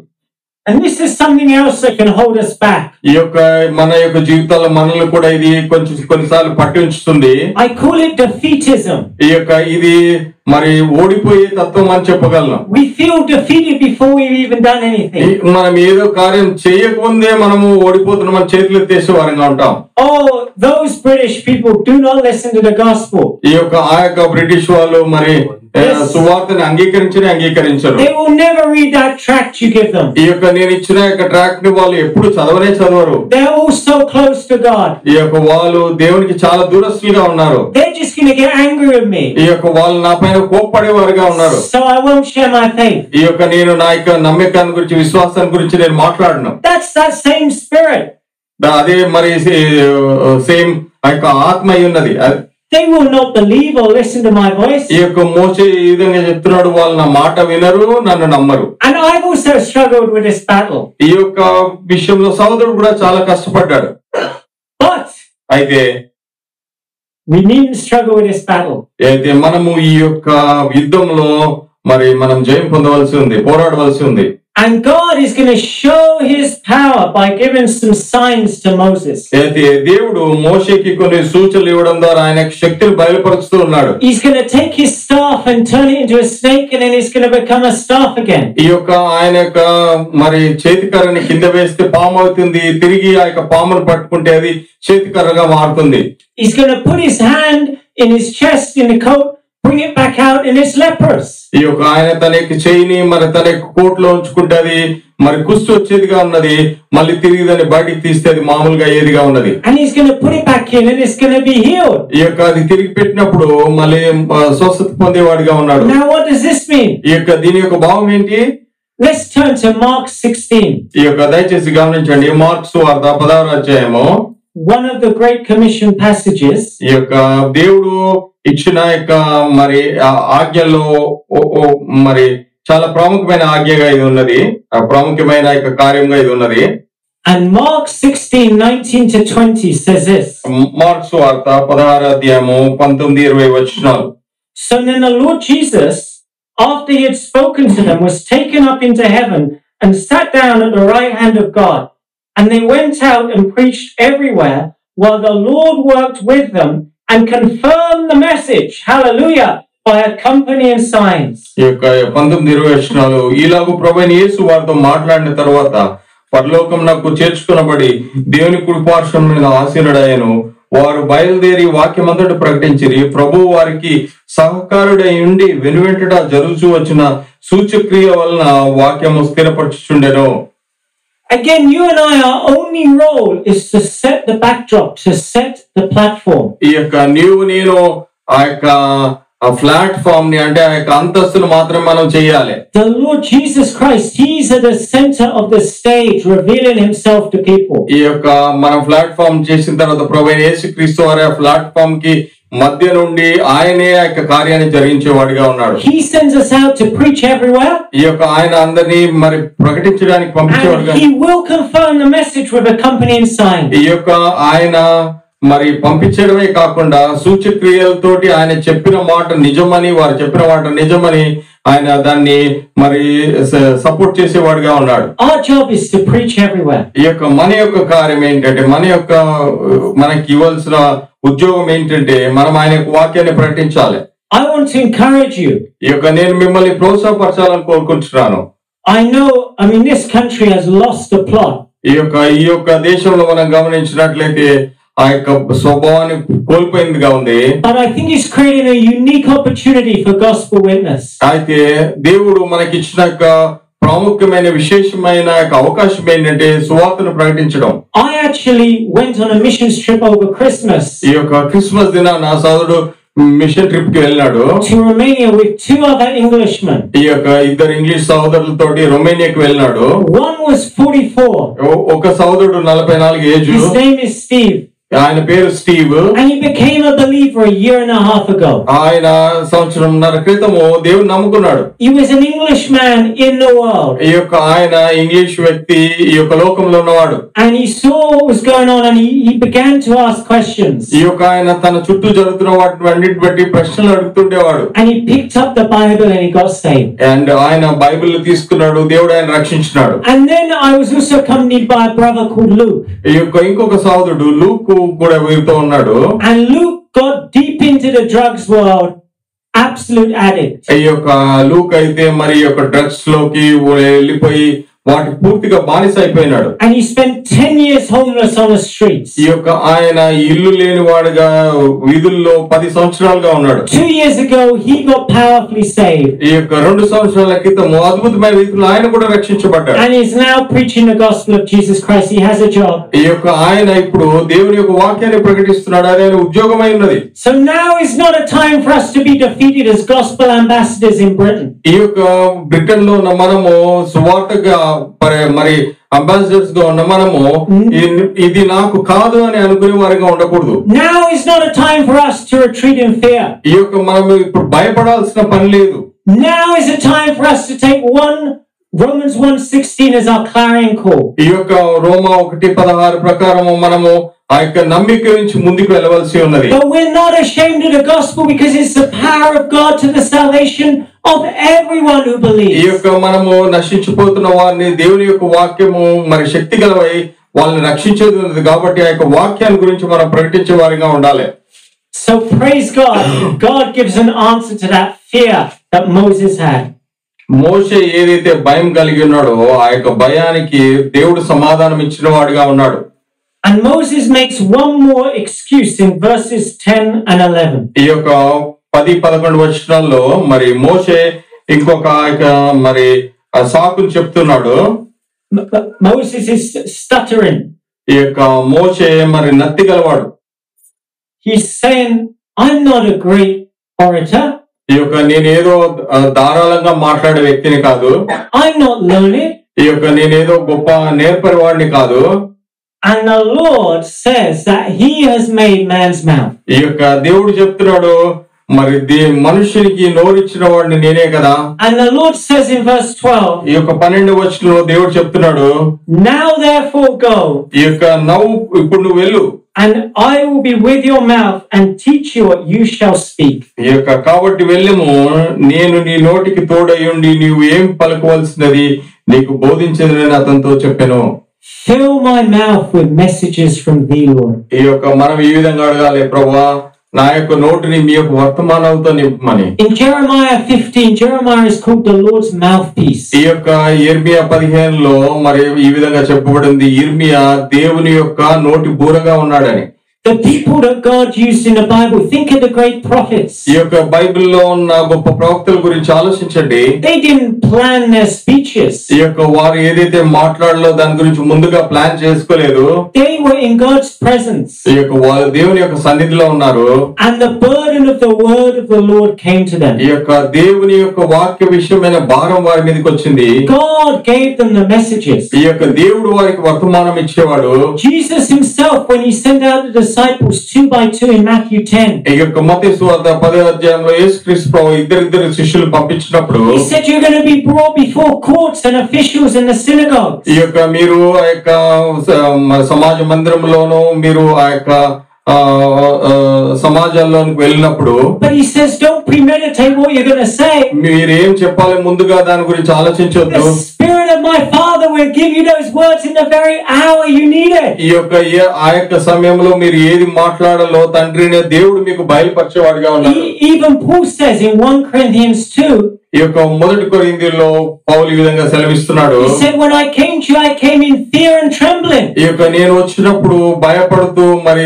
And this is something else that can hold us back. ఈ యొక్క మన యొక్క జీవితాల్లో మనల్ని కూడా ఇది కొన్నిసార్లు పట్టించుతుంది. I call it defeatism. ఈ యొక్క ఇది మరి ఓడిపోయే తత్వం అని చెప్పగలను. We feel defeated before we've even done anything. మనం ఏదో కార్యం చేయకముందే మనము ఓడిపోతున్నాం, మన చేతులు ఎత్తేసే వారంగా ఉంటాం. Oh, those British people do not listen to the gospel. ఈ యొక్క ఆ యొక్క బ్రిటిష్ వాళ్ళు మరి సువార్తని అంగీకరించరు. They will never read that tract you give them. ఈ యొక్క నేను ఇచ్చిన యొక్క ట్రాక్ట్ ని వాళ్ళు ఎప్పుడు చదవరు. They're all so close to God. ఈ యొక్క వాళ్ళు దేవునికి చాలా దూరస్తులుగా ఉన్నారు. They're just going to get angry with me. ఈ యొక్క వాళ్ళు నా పైన కోప్పడేవారుగా ఉన్నారు. So I won't share my faith. ఈ యొక్క నేను నా యొక్క నమ్మకాన్ని గురించి విశ్వాసాన్ని గురించి నేను మాట్లాడను. That's that same spirit. అదే మరి సేమ్ ఆ యొక్క ఆత్మ అయి ఉన్నది. They will not believe or listen to my voice. ఈ యొక్క మోషే ఈ విధంగా చెప్తున్నాడు, వాళ్ళు నా మాట వినరు, నన్ను నమ్మరు. And I've also struggled with this battle. ఈ యొక్క విషయంలో సోదరుడు కూడా చాలా కష్టపడ్డాడు. But అయితే we needn't struggle with this battle. అయితే మనము ఈ యొక్క యుద్ధంలో మరి మనం జయం పొందవలసి ఉంది, పోరాడవలసి ఉంది. And God is going to show his power by giving some signs to Moses. అయితే దేవుడు మోషేకి కొన్ని సూచనలు ఇవ్వడం ద్వారా ఆయన శక్తిని బయలుపరుస్తూ ఉన్నాడు. He's going to take his staff and turn it into a snake, and then it's going to become a staff again. ఈ యొక్క ఆయన యొక్క మరి చేతికర్రని కింద వేస్తే పాము అవుతుంది, తిరిగి ఆ యొక్క పామును పట్టుకుంటే అది చేతికర్రగా మారుతుంది. He's going to put his hand in his chest in the coat, bring it back out, and it's leprous. ఈ యొక్క ఆయన తన యొక్క చేయిని మరి తన యొక్క కోట్లో ఉంచుకుంటే అది మరి కుష్టు వచ్చేదిగా ఉన్నది, మళ్ళీ తిరిగి దాన్ని బయటికి తీస్తే అది మామూలుగా అయ్యేదిగా ఉన్నది. And he's going to put it back in, and it's going to be healed. ఈ యొక్క అది తిరిగి పెట్టినప్పుడు మళ్ళీ స్వస్థత పొందేవాడిగా ఉన్నాడు. Now what does this mean? ఈ యొక్క దీని యొక్క భావం ఏంటి? Let's turn to Mark 16. ఈ యొక్క దయచేసి గమనించండి, మార్కు సువార్త 16వ అధ్యాయము. One of the Great Commission passages. ఈ యొక్క దేవుడు ఇచ్చిన యొక్క మరి ఆజ్ఞల్లో మరి చాలా ప్రాముఖ్యమైన ఆజ్ఞగా ఇది ఉన్నది, ప్రాముఖ్యమైన యొక్క కార్యంగా ఇది ఉన్నది. And Mark 16:19 to 20 says this. Mark సువార్త 16వ అధ్యాయము 19-20 వచనాలు. So then the Lord Jesus, after he had spoken to them, was taken up into heaven and sat down at the right hand of God. And they went out and preached everywhere while the Lord worked with them and confirmed the message, hallelujah, by accompanying signs. ఈ యొక్క 19-20 వచనాలు. ఈలాగు ప్రభువైన యేసు వారితో మాట్లాడిన తర్వాత పరలోకం నాకు చేర్చుకునబడి దేవుని కుడి పార్శ్వం మీద ఆసీనుడయ్యను. వారు బయలుదేరి వాక్యమంతటి ప్రకటించిరి. ప్రభువు వారికి సహకారుడై ఉండి వెనువెంటట జరుగుతూ వచ్చిన సూచక్రియ వలన వాక్యము స్థిరపరచుచుండెను. Again, you and I, our only role is to set the backdrop, to set the platform. ఈ యొక్క నీవు నేను ఆ యొక్క ప్లాట్ఫామ్ ని అంటే ఆ యొక్క అంతస్తును మాత్రం మనం చేయాలి. The Lord Jesus Christ, he's at the center of the stage, revealing himself to people. ఈ యొక్క మనం ప్లాట్ఫామ్ చేసిన తర్వాత ప్రభువైన యేసుక్రీస్తు వారి ఆ ప్లాట్ఫామ్ కి మధ్య నుండి ఆయనే ఆ యొక్క కార్యాన్ని జరిగించేవాడిగా ఉన్నాడు. He sends us out to preach everywhere. ఈ యొక్క ఆయన అందరినీ మరి ప్రకటించడానికి పంపించేవాడుగా. And he will confirm the message with accompanying signs. ఈ యొక్క ఆయన మరి పంపించడమే కాకుండా సూచక్రియలతోటి ఆయన చెప్పిన మాట నిజమని, వారు చెప్పిన మాట నిజమని ఆయన దాన్ని మరి సపోర్ట్ చేసేవాడుగా ఉన్నాడు. Our job is to preach everywhere. ఈ యొక్క మన యొక్క కార్యం ఏంటంటే, మనకి ఇవ్వాల్సిన ఉద్యోగం ఏంటంటే మనం ఆయన వాక్యాన్ని ప్రకటించాలి. I want to encourage you. ఈ యొక్క నేను మిమ్మల్ని ప్రోత్సాహపరచాలని కోరుకుంటున్నాను. I know, this country has lost the plot. ఈ యొక్క దేశంలో మనం గమనించినట్లయితే ఆ యొక్క స్వభావాన్ని కోల్పోయిందిగా ఉంది. But I think it's creating a unique opportunity for gospel witness. అయితే దేవుడు మనకి ఇచ్చిన యొక్క ప్రాముఖ్యమైన విశేషమైన అవకాశం ఏంటంటే సువార్తను ప్రకటించడం. I actually went on a mission trip over Christmas. ఈ యొక్క క్రిస్మస్ దినాన నా సోదరుడు మిషన్ ట్రిప్ కి వెళ్ళాడు. To Romania with 2 other Englishmen. ఈ యొక్క ఇద్దరు ఇంగ్లీష్ సోదరులతోటి రొమేనియాకి వెళ్ళాడు. One was 44. ఒక సోదరుడు 44 age. His name is Steve. ఆయన పేరు Steve. And he became a believer a year and a half ago. ఆయన సంవత్సరంన్నర క్రితము దేవుని నమ్ముకున్నాడు. He was an Englishman in the world. ఈ యొక్క ఆయన ఇంగ్లీష్ వ్యక్తి, ఈ యొక్క లోకంలో ఉన్నవాడు. And he saw what was going on and he began to ask questions. ఈ యొక్క ఆయన తన చుట్టూ జరుగుతున్న వాటిని బట్టి ప్రశ్నలు అడుగుతుండేవాడు. And he picked up the Bible and he got saved. And ఆయన బైబిల్ తీసుకున్నాడు, దేవుడు ఆయన రక్షించినాడు. And then I was also accompanied by a brother called Luke. ఈ యొక్క ఇంకొక సోదరుడు లూక్ కూడా వీరితో ఉన్నాడు. And Luke got deep into the drugs world, absolute addict. ఈ యొక్క లూక్ అయితే మరి యొక్క డ్రగ్స్ లోకి వెళ్ళిపోయి వాటి పూర్తిగా బానిస అయిపోయినాడు. And he spent 10 years homeless on the streets. ఈ యొక్క ఆయన ఇల్లు లేని వాడుగా వీధుల్లో 10 సంవత్సరాలుగా ఉన్నాడు. 2 years ago he got powerfully saved. ఈ యొక్క 2 సంవత్సరాల క్రితం అద్భుతమైన రీతిలో ఆయన కూడా రక్షించబడ్డాడు. And he's now preaching the gospel of Jesus Christ. He has a job. ఈ యొక్క ఆయన ఇప్పుడు దేవుని యొక్క వాక్యాన్ని ప్రకటిస్తున్నాడు. అది ఆయన ఉద్యోగమై ఉన్నది. So now is not a time for us to be defeated as gospel ambassadors in Britain. ఈ యొక్క బ్రిటన్ లో ఉన్న మనము సువార్తగా మరి అంబాసిడర్స్ గా ఉన్న మనము ఇది నాకు కాదు అని అనుకునే వారిగా ఉండకూడదు. Now is not a time for us to retreat in fear. ఈ యొక్క మనం ఇప్పుడు భయపడాల్సిన పని లేదు. Now is a time for us to take Romans 1:16 as our clarion call. ఈ యొక్క రోమా 1:16 ప్రకారము మనము ఆ యొక్క నమ్మిక నుంచి ముందుకు వెళ్ళవలసి ఉన్నది. But we're not ashamed of the gospel because it's the power of God to the salvation of everyone who believes. ఈ యొక్క మనము నశించిపోతున్న వారిని దేవుని యొక్క వాక్యము మరి శక్తి గలవై వాళ్ళని రక్షించేది ఉన్నది కాబట్టి ఆ యొక్క వాక్యాన్ని గురించి మనం ప్రకటించే వారిగా ఉండాలి. So praise God. God gives an answer to that fear that Moses had. మోషే ఏదైతే భయం కలిగి ఉన్నాడో ఆ యొక్క భయానికి దేవుడు సమాధానం ఇచ్చిన వాడిగా ఉన్నాడు. And Moses makes one more excuse in verses 10 and 11. ఈ యొక్క 10-11 వచనాల్లో మరి మోషే ఇంకొక మరి సాకులు చెప్తున్నాడు. Moses is stuttering. ఈ యొక్క మోషే మరి నత్తి గలవాడు. He's saying, I'm not a great orator. ఈ యొక్క నేనేదో ధారాళంగా మాట్లాడే వ్యక్తిని కాదు. I'm not learned. ఈ యొక్క నేనేదో గొప్ప నేర్పరివాడిని కాదు. And the Lord says that he has made man's mouth. ఈ యొక్క దేవుడు చెప్తున్నాడు మరి మనుషునికి నోరిచ్చిన వాడిని నేనే కదా. And the Lord says in verse 12, ఈ యొక్క 12 వచనంలో దేవుడు చెప్తున్నాడు, now therefore go. ఈ యొక్క ఇప్పుడు నువ్వు వెళ్ళు. And I will be with your mouth and teach you what you shall speak. ఈ యొక్క కాబట్టి వెళ్ళము, నేను నీ నోటికి తోడయ్యుండి నీవు ఏం పలకవలసినది నీకు బోధించేదని అతనితో చెప్పాను. Fill my mouth with messages from thee, Lord. ఈ యొక్క మనం ఈ విధంగా అడగాలి, ప్రభువా నా యొక్క నోటిని మీ యొక్క వర్తమానాలతో నింపమని. In Jeremiah 15, Jeremiah is called the Lord's mouthpiece. ఈ యొక్క ఇర్మియా 15లో మరి ఈ విధంగా చెప్పబడింది, ఇర్మియా దేవుని యొక్క నోటి బూరగా ఉన్నాడని. The people that God used in the Bible, think of the great prophets. ఈ యొక్క బైబిల్లో ఉన్న గొప్ప ప్రవక్తల గురించి ఆలోచించండి. They didn't plan their speeches. ఈ యొక్క వారు ఏదైతే మాట్లాడాలో దాని గురించి ముందుగా ప్లాన్ చేసుకోలేదు. They were in God's presence. ఈ యొక్క వారు దేవుని యొక్క సన్నిధిలో ఉన్నారు. And the burden of the word of the Lord came to them. ఈ యొక్క దేవుని యొక్క వాక్య విషయమైన భారం వారి మీదకి వచ్చింది. God gave them the messages. ఈ యొక్క దేవుడు వారికి వర్తమానం ఇచ్చేవాడు. Jesus himself, when he sent out the disciples 2 by 2 in Matthew 10, ఈ యొక్క మత్తయి సువార్త 10వ అధ్యాయంలో యేసుక్రీస్తు ప్రభువు ఇద్దరు శిష్యులు పంపించినప్పుడు he said you're going to be brought before courts and officials in the synagogues. ఈ యొక్క మీరు ఆ యొక్క సమాజ మందిరంలోనూ మీరు ఆ యొక్క సమాజంలోకి వెళ్ళినప్పుడు, but he says don't premeditate what you're going to say. మీరు ఏం చెప్పాలి ముందుగా దాని గురించి ఆలోచించొద్దు. The Spirit of my Father will give you those words in the very hour you need it. ఈ యొక్క ఆ యొక్క సమయంలో మీరు ఏది మాట్లాడాలో తండ్రినే దేవుడు మీకు బయలుపరిచేవాడిగా ఉన్నాడు. Even Paul says in 1 Corinthians 2, ఈ యొక్క 1 కొరింథీయుల్లో పౌలు ఈ విధంగా సెలవిస్తున్నాడు, he said when I came to you I came in fear and trembling. ఈ యొక్క నేను వచ్చినప్పుడు భయపడుతూ మరి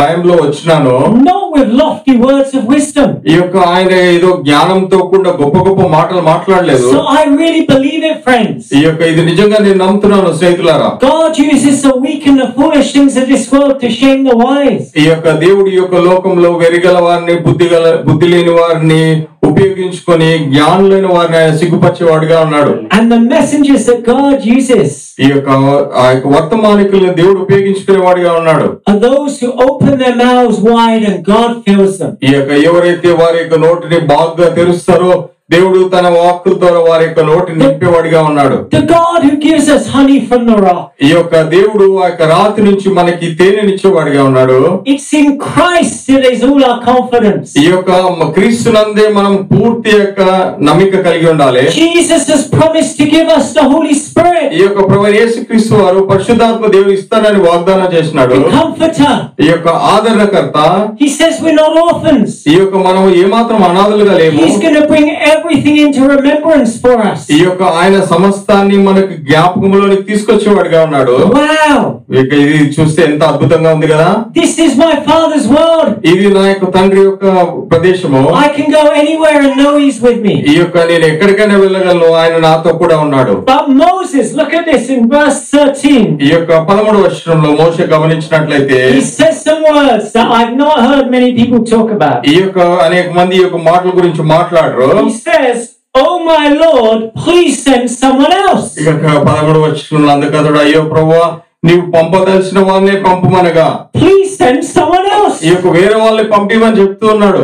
భయంలో వచ్చినాను. Not with lofty words of wisdom. ఈ యొక్క ఆయన ఏదో జ్ఞానంతో కూడా గొప్ప గొప్ప మాటలు మాట్లాడలేదు. So I really believe it, friends. ఈ యొక్క ఇది నిజంగా నేను నమ్ముతున్నాను స్నేహితులారా. God uses the weak and the foolish things of this world to shame the wise. ఈ యొక్క దేవుడు ఈ యొక్క లోకంలో వెరిగల వారిని బుద్ధి లేని వారిని ఉపయోగించుకొని జ్ఞానులైన వారిని ఆయన సిగ్గుపరిచేవాడిగా ఉన్నాడు. And the messengers that God uses ఈ యొక్క ఆ యొక్క వర్తమానికులను దేవుడు ఉపయోగించుకునే వాడిగా ఉన్నాడు. are those who open their mouths wide and God fills them. ఈ యొక్క ఎవరైతే వారి యొక్క నోటిని బాగా తెరుస్తారో దేవుడు తన వాక్కుల ద్వారా వారి యొక్క నోటిని నింపేవాడిగా ఉన్నాడు. The God who gives us honey from the rock. ఈ యొక్క దేవుడు ఆ యొక్క రాతి నుంచి మనకి తేనెనిచ్చేవాడిగా ఉన్నాడు. It's in Christ that is all our confidence. ఈ యొక్క క్రీస్తునందే మనం పూర్తి యొక్క నమ్మిక కలిగి ఉండాలి. Jesus has promised to give us the Holy Spirit. ఈ యొక్క ప్రభువైన యేసుక్రీస్తు వారు పరిశుద్ధాత్మ దేవుడు ఇస్తానని వాగ్దానం చేసినాడు. The comforter. ఈ యొక్క ఆదరణకర్త. He says we're not orphans. ఈ యొక్క మనం ఏమాత్రం అనాథలుగా లేము. He's going to bring everything into remembrance for us. ఈ యొక్క ఆయన సమస్తాన్ని మనకు జ్ఞాపకంలోనికి తీసుకొచ్చేవాడుగా ఉన్నాడు. Wow! ఇక ఇది చూస్తే ఎంత అద్భుతంగా ఉంది కదా. This is my Father's world. ఇది నా యొక్క తండ్రి యొక్క ప్రదేశము. I can go anywhere and know He's with me. ఈ యొక్క నేను ఎక్కడికైనా వెళ్ళగలను, ఆయన నాతో కూడా ఉన్నాడు. But Moses, look at this in verse 13. ఈ యొక్క 13వ వచనంలో మోషే గమనించినట్లయితే He says some words that I've not heard many people talk about. ఈ యొక్క అనేక మంది ఈ యొక్క మాటల గురించి మాట్లాడరు. He says, "Oh my Lord, please send someone else." ఇక 13వ వచనంలో అందుకతడు, అయ్యో ప్రభువా నీవు పంపదలసిన వాళ్ళనే పంపమనగా, Please send someone else. ఈ యొక్క వేరే వాళ్ళని పంపిమని చెప్తూ ఉన్నాడు.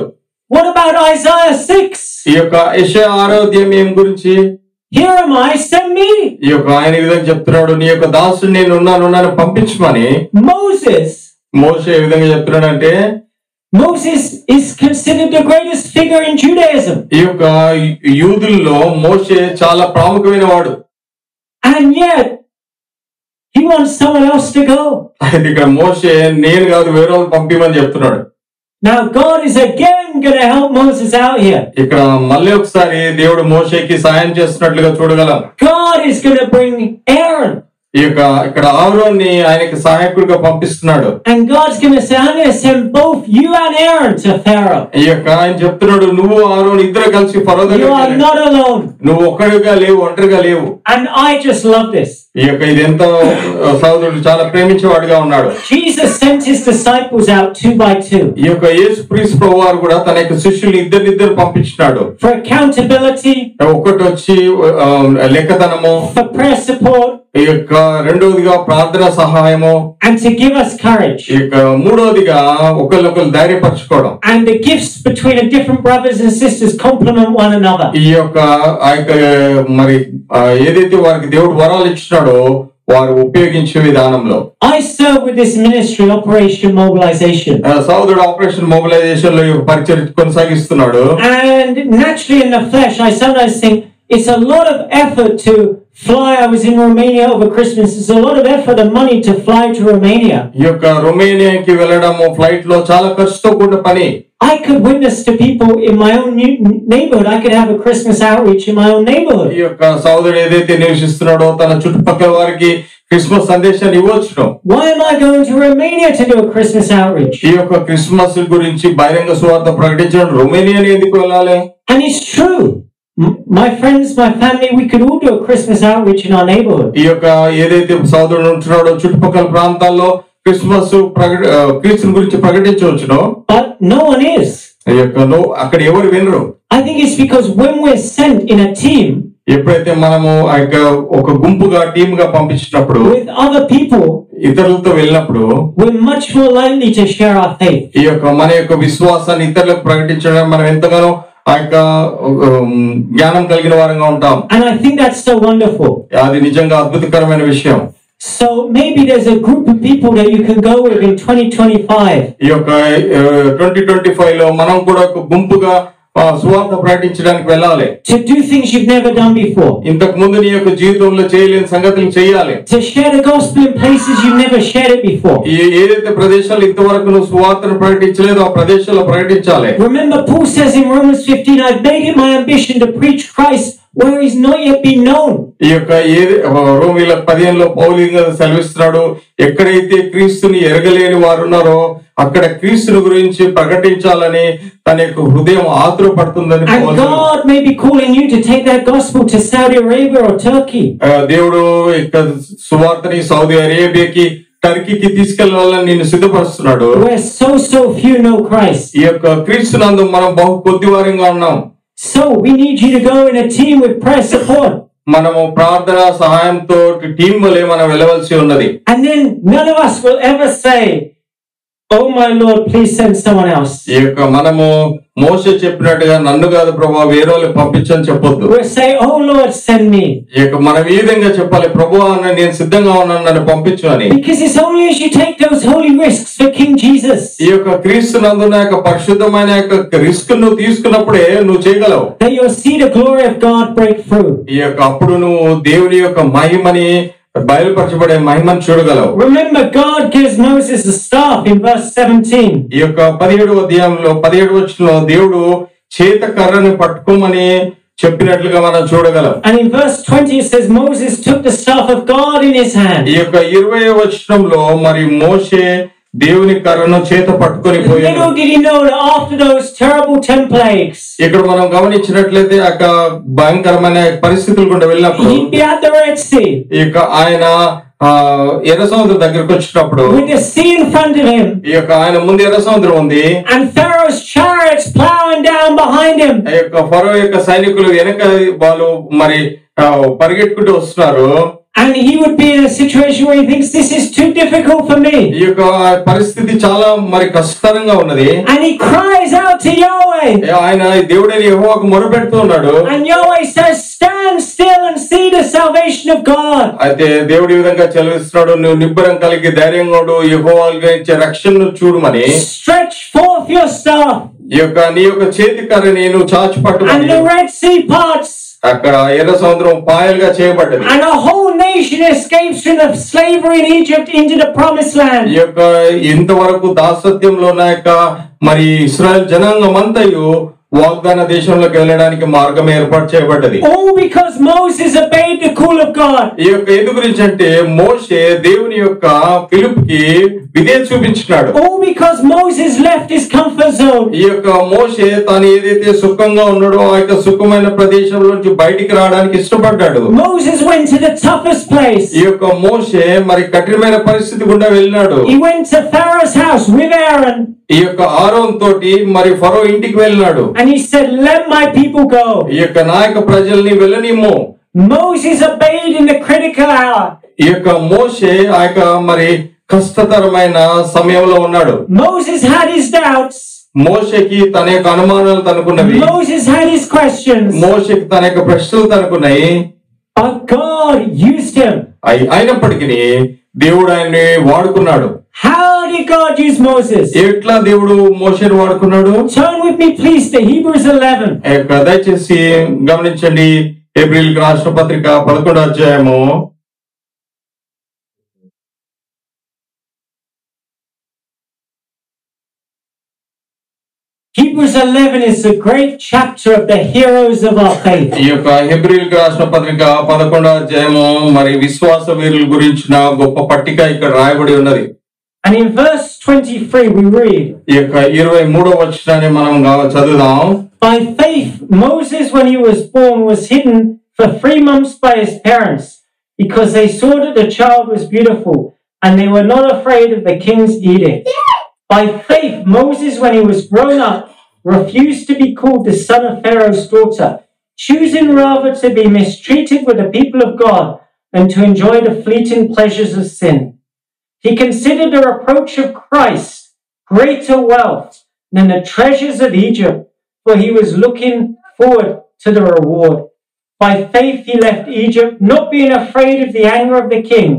What about Isaiah 6? ఈ యొక్క యెషయా 6వ అధ్యాయం గురించి, Here am I, send me. ఈ యొక్క ఆయన ఈ విధంగా చెప్తున్నాడు, నీ యొక్క దాసుడు నేను ఉన్నాను పంపించమని. మోషే ఏ విధంగా చెప్తున్నాడంటే, Moses is considered the greatest figure in Judaism. ఈ యొక్క యూదుల్లో మోషే చాలా ప్రాముఖ్యమైన వాడు. And yet he wants someone else to go. అయితే ఇక్కడ మోషే నేను కాదు వేరే వాళ్ళు పంపిమని చెప్తున్నాడు. Now God is again going to help Moses out here. ఇక్కడ మళ్ళీ ఒకసారి దేవుడు మోషేకి సాయం చేస్తున్నట్లుగా చూడగలం. God is going to bring Aaron. ఈ యొక్క ఇక్కడ ఆరోన్ని ఆయనకి సహాయకుడిగా పంపిస్తున్నాడు. And God's going to say, I'm going to send both you and Aaron to Pharaoh. ఈ యొక్క ఆయన చెప్తున్నాడు, నువ్వు ఆరోన్ ఇద్దరు కలిసి ఫరో You దగ్గరికి are not alone. నువ్వు ఒక్కడిగా లేవు, ఒంటరిగా లేవు. And I just love this. ఈ యొక్క ఇది ఎంతో సహోదరుడు చాలా ప్రేమించేవాడుగా ఉన్నాడు. Jesus sent his disciples out 2 by 2. ఈ యొక్క యేసుక్రీస్తు ప్రభువారు కూడా తన యొక్క శిష్యులు ఇద్దరు పంపించినాడు. For accountability. ఒకటి వచ్చి లెక్కతనము. For prayer support. ఈ యొక్క రెండవదిగా ప్రార్థన సహాయము. And to give us courage. ఈ యొక్క మూడవదిగా ఒకరినొకరు ధైర్యపరచుకోవడం. And the gifts between the different brothers and sisters complement one another. ఈ యొక్క మరి ఏదైతే వారికి దేవుడు వరాలు ఇచ్చినాడో వారు ఉపయోగించే విధానంలో. I serve with this ministry, Operation Mobilization. సోదరుడు ఆపరేషన్ మొబిలైజేషన్ లో పరిచయం కొనసాగిస్తున్నాడు. And naturally in the flesh I sometimes think it's a lot of effort to fly. I was in Romania over Christmas. It's a lot of effort and money to fly to Romania. ఈ యొక్క రొమేనియాకి వెళ్ళడము flight లో చాలా ఖర్చుతో కూడిన పని. I could witness to people in my own neighborhood. I could have a Christmas outreach in my own neighborhood. ఈ యొక్క సోదరుడు ఏదైతే నివసిస్తున్నాడో తన చుట్టుపక్కల వారికి క్రిస్మస్ సందేశాన్ని ఇవ్వచ్చు. Why am I going to Romania to do a Christmas outreach? ఈ యొక్క క్రిస్మస్ గురించి బహిరంగ సువార్త ప్రకటించడం రొమేనియాని ఎందుకు వెళ్ళాలి? And it's true. My friends, my family, we could all do a Christmas outreach in our neighborhood. ఈ యొక్క ఏదైతే సోదరుడు ఉంటున్నాడో చుట్టుపక్కల ప్రాంతాల్లో క్రిస్మస్ క్రీస్తుని గురించి ప్రకటించవచ్చునో. But no one is. ఈ యొక్క అక్కడ ఎవరు వినరు. I think it's because when we're sent in a team, ఎప్పుడైతే మనము ఆ యొక్క ఒక గుంపుగా టీమ్ గా పంపించినప్పుడు with other people, ఇతరులతో వెళ్ళినప్పుడు we're much more likely to share our faith. ఈ యొక్క మన యొక్క విశ్వాసాన్ని ఇతరులకు ప్రకటించడం మనం ఎంతగానో ఆ యొక్క జ్ఞానం కలిగిన వారంగా ఉంటాం. And I think that's so wonderful. అది నిజంగా అద్భుతకరమైన విషయం. So maybe there's a group of people that you can go with in 2025. ఈ యొక్క 2025 లో మనం కూడా ఒక గుంపుగా సువార్త ప్రకటించడానికి వెళ్ళాలి. To do things you've never done before. ఇంతకు ముందు నీ యొక్క జీవితంలో చేయలేని సంగతులు చేయాలి. To share the gospel in places you've never shared it before. ఏదైతే ప్రదేశాలు ఇంతవరకు నువ్వు సువార్తను ప్రకటించలేదో ఆ ప్రదేశాల్లో ప్రకటించాలి. Remember Paul says in Romans 15, I've made it my ambition to preach Christ where he's not yet been known. ఈ యొక్క రోమీయుల 15లో పౌలు సెలవిస్తున్నాడు, ఎక్కడైతే క్రీస్తుని ఎరగలేని వారు ఉన్నారో అక్కడ క్రీస్తుని గురించి ప్రకటించాలని తన యొక్క హృదయం ఆతురపడుతుందని. And God may be calling you to take that gospel to Saudi Arabia or Turkey. దేవుడు సువార్తని సౌదీ అరేబియాకి టర్కీకి తీసుకెళ్లాలని నిన్ను సిద్ధపరుస్తున్నాడు. Where so few know Christ. ఈ యొక్క క్రీస్తునందు మనం బహు కొద్ది వారంగా ఉన్నాం. So we need you to go in a team with prayer support. మనము ప్రార్థన సహాయంతో టీమ్ వలె మనం వెళ్ళవలసి ఉన్నది. And then none of us will ever say, oh my Lord, please send someone else. ఈ యొక్క మనము మోషే చెప్పినట్టుగా నన్ను కాదు ప్రభువా వేరే వాళ్ళని పంపించని చెప్పొద్దు. We'll say, oh Lord, send me. ఈ యొక్క మనం ఈ విధంగా చెప్పాలి, ప్రభువా నేను సిద్ధంగా ఉన్నాను నన్ను పంపించు అని. Because it's only as you take those holy risks for King Jesus. ఈ యొక్క క్రీస్తునందున యొక్క పరిశుద్ధమైన యొక్క రిస్క్ నువ్వు తీసుకున్నప్పుడే నువ్వు చేయగలవు. That you'll see the glory of God break through. ఈ యొక్క అప్పుడు నువ్వు దేవుని యొక్క మహిమని బయలుపరచబడే మహిమను చూడగలవు. Remember, God gives Moses a staff in verse 17. ఈ యొక్క 17వ అధ్యాయంలో 17వ వచనంలో దేవుడు చేత కర్రను పట్టుకోమని చెప్పినట్లుగా మనం చూడగలం. And in verse 20 it says Moses took the staff of God in his hand. ఈ యొక్క 20వ వచనంలో మరి మోషే దేవుని కర్రను చేత పట్టుకొని పోయాడు. Little did he know that after those terrible 10 plagues, ఇక్కడ మనం గమనించినట్లయితే అక్క భయంకరమైన పరిస్థితులు గుండా వెళ్ళినప్పుడు he'd be at the Red Sea. ఇక ఆయన ఎర్ర సముద్రం దగ్గరికి వచ్చినప్పుడు With the sea in front of him. ఈ యొక్క ఆయన ముందు ఎర్ర సముద్రం ఉంది. And Pharaoh's chariots plowing down behind him. ఆ యొక్క ఫరో యొక్క సైనికులు వెనక వాళ్ళు మరి పరిగెట్టుకుంటూ వస్తున్నారు. And he would be in a situation where he thinks this is too difficult for me. ఈ యొక్క పరిస్థితి చాలా మరి కష్టంగా ఉన్నది. And he cries out to Yahweh. ఆయన దేవుడైన యెహోవాకు మొరపెడుతూ ఉన్నాడు. And Yahweh says, stand still and see the salvation of God. అయితే దేవుడి ఈ విధంగా చెలవిస్తున్నాడు, నువ్వు నిబ్బరం కలిగి ధైర్యంగా ఉండు, యెహోవాగా ఇచ్చే రక్షణను చూడమని. Stretch forth your staff. ఈ యొక్క నీ యొక్క చేతి కర్రని నువ్వు చాచి పట్టుమని. And the Red Sea parts. అక్కడ ఎర్ర సముద్రం పాయలుగా చేయబడ్డది. And a whole nation escapes from the slavery in Egypt into the promised land. ఈ యొక్క ఇంతవరకు దాసత్యంలో ఉన్న యొక్క మరి ఇశ్రాయేల్ జనాంగం అంతయు వాగ్దాన దేశంలోకి వెళ్ళడానికి మార్గం ఏర్పాటు చేయబడ్డది. All because Moses obeyed the call of God. ఈ యొక్క ఎందు గురించి అంటే మోషే దేవుని యొక్క పిలుపుకి విధేయత చూపించినాడు. All because Moses left his comfort zone. ఈ యొక్క మోషే తాను ఏదైతే సుఖంగా ఉన్నాడో ఆ యొక్క సుఖమైన ప్రదేశంలోంచి బయటికి రావడానికి ఇష్టపడ్డాడు. Moses went to the toughest place. ఈ యొక్క మోషే మరి కఠినమైన పరిస్థితి గుండా వెళ్ళినాడు. He went to Pharaoh's house with Aaron. ఈ యొక్క ఆరోన్ తోటి మరి ఫరో ఇంటికి వెళ్ళినాడు. And he said, let my people go. ఈ యొక్క నాయక ప్రజల్ని వెళ్ళనిమ్ము. Moses obeyed in the critical hour. ఈ యొక్క మోషే ఆ యొక్క మరి కష్టతరమైన సమయంలో ఉన్నాడు. Moses had his doubts. మోషేకి తన యొక్క అనుమానాలు తనకున్నవి. Moses had his questions. మోషేకి తన యొక్క ప్రశ్నలు తనకున్నాయి. But God used him. అయినప్పటికీ దేవుడు ఆయన్ని వాడుకున్నాడు. How did God use Moses? ఎట్లా దేవుడు మోషేను వాడుకున్నాడు? Turn with me please to Hebrews 11. దయచేసి గమనించండి, హెబ్రీయులకు రాసిన పత్రిక 11వ అధ్యాయము. Hebrews 11 is a great chapter of the heroes of our faith. ఈ యొక్క హెబ్రీయులకు రాసిన పత్రిక 11వ అధ్యాయము మరి విశ్వాస వీరుల గురించిన గొప్ప పట్టిక ఇక్కడ రాయబడి ఉన్నది. And in verse 23 we read, ఈ యొక్క 23వ వచనాన్ని మనం చదువుదాం. by faith Moses when he was born was hidden for 3 months by his parents because they saw that the child was beautiful and they were not afraid of the king's edict. By faith Moses when he was grown up refused to be called the son of Pharaoh's daughter, choosing rather to be mistreated with the people of God than to enjoy the fleeting pleasures of sin. He considered the reproach of Christ greater wealth than the treasures of Egypt, for he was looking forward to the reward. By faith he left Egypt, not being afraid of the anger of the king,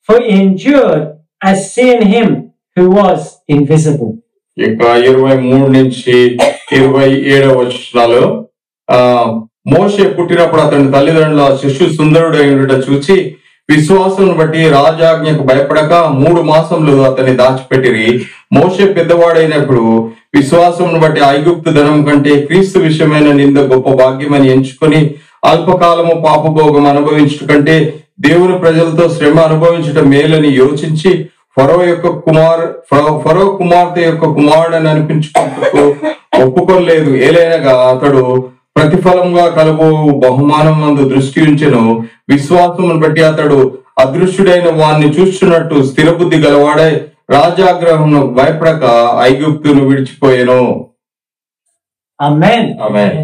for he endured as seeing him who was invisible. ఇక 23 నుంచి 27 వచనాలు. మోషే పుట్టినప్పుడు అతని తల్లిదండ్రులు ఆ శిశు సుందరుడై ఉండట చూసి విశ్వాసం బట్టి రాజాజ్ఞకు భయపడక 3 మాసములు అతన్ని దాచిపెట్టిరి. మోషే పెద్దవాడైనప్పుడు విశ్వాసం బట్టి ఐగుప్తు ధనం కంటే క్రీస్తు విషయమైన నింద గొప్ప భాగ్యమని ఎంచుకొని అల్పకాలము పాపభోగం అనుభవించట కంటే దేవుని ప్రజలతో శ్రమ అనుభవించటం మేలని యోచించి ఫరో కుమార్తె యొక్క కుమారుడని అనిపించుకుంటూ ఒప్పుకోలేదు. ఏలైనగా అతడు ప్రతిఫలంగా కలుగు బహుమానం మందు దృష్టి ఉంచెను. విశ్వాసమును బట్టి అతడు అదృశ్యుడైన వాణ్ణి చూస్తున్నట్టు స్థిరబుద్ధి గలవాడై రాజాగ్రహమును భయపడక ఐగుప్తును విడిచిపోయెను. Amen. Amen.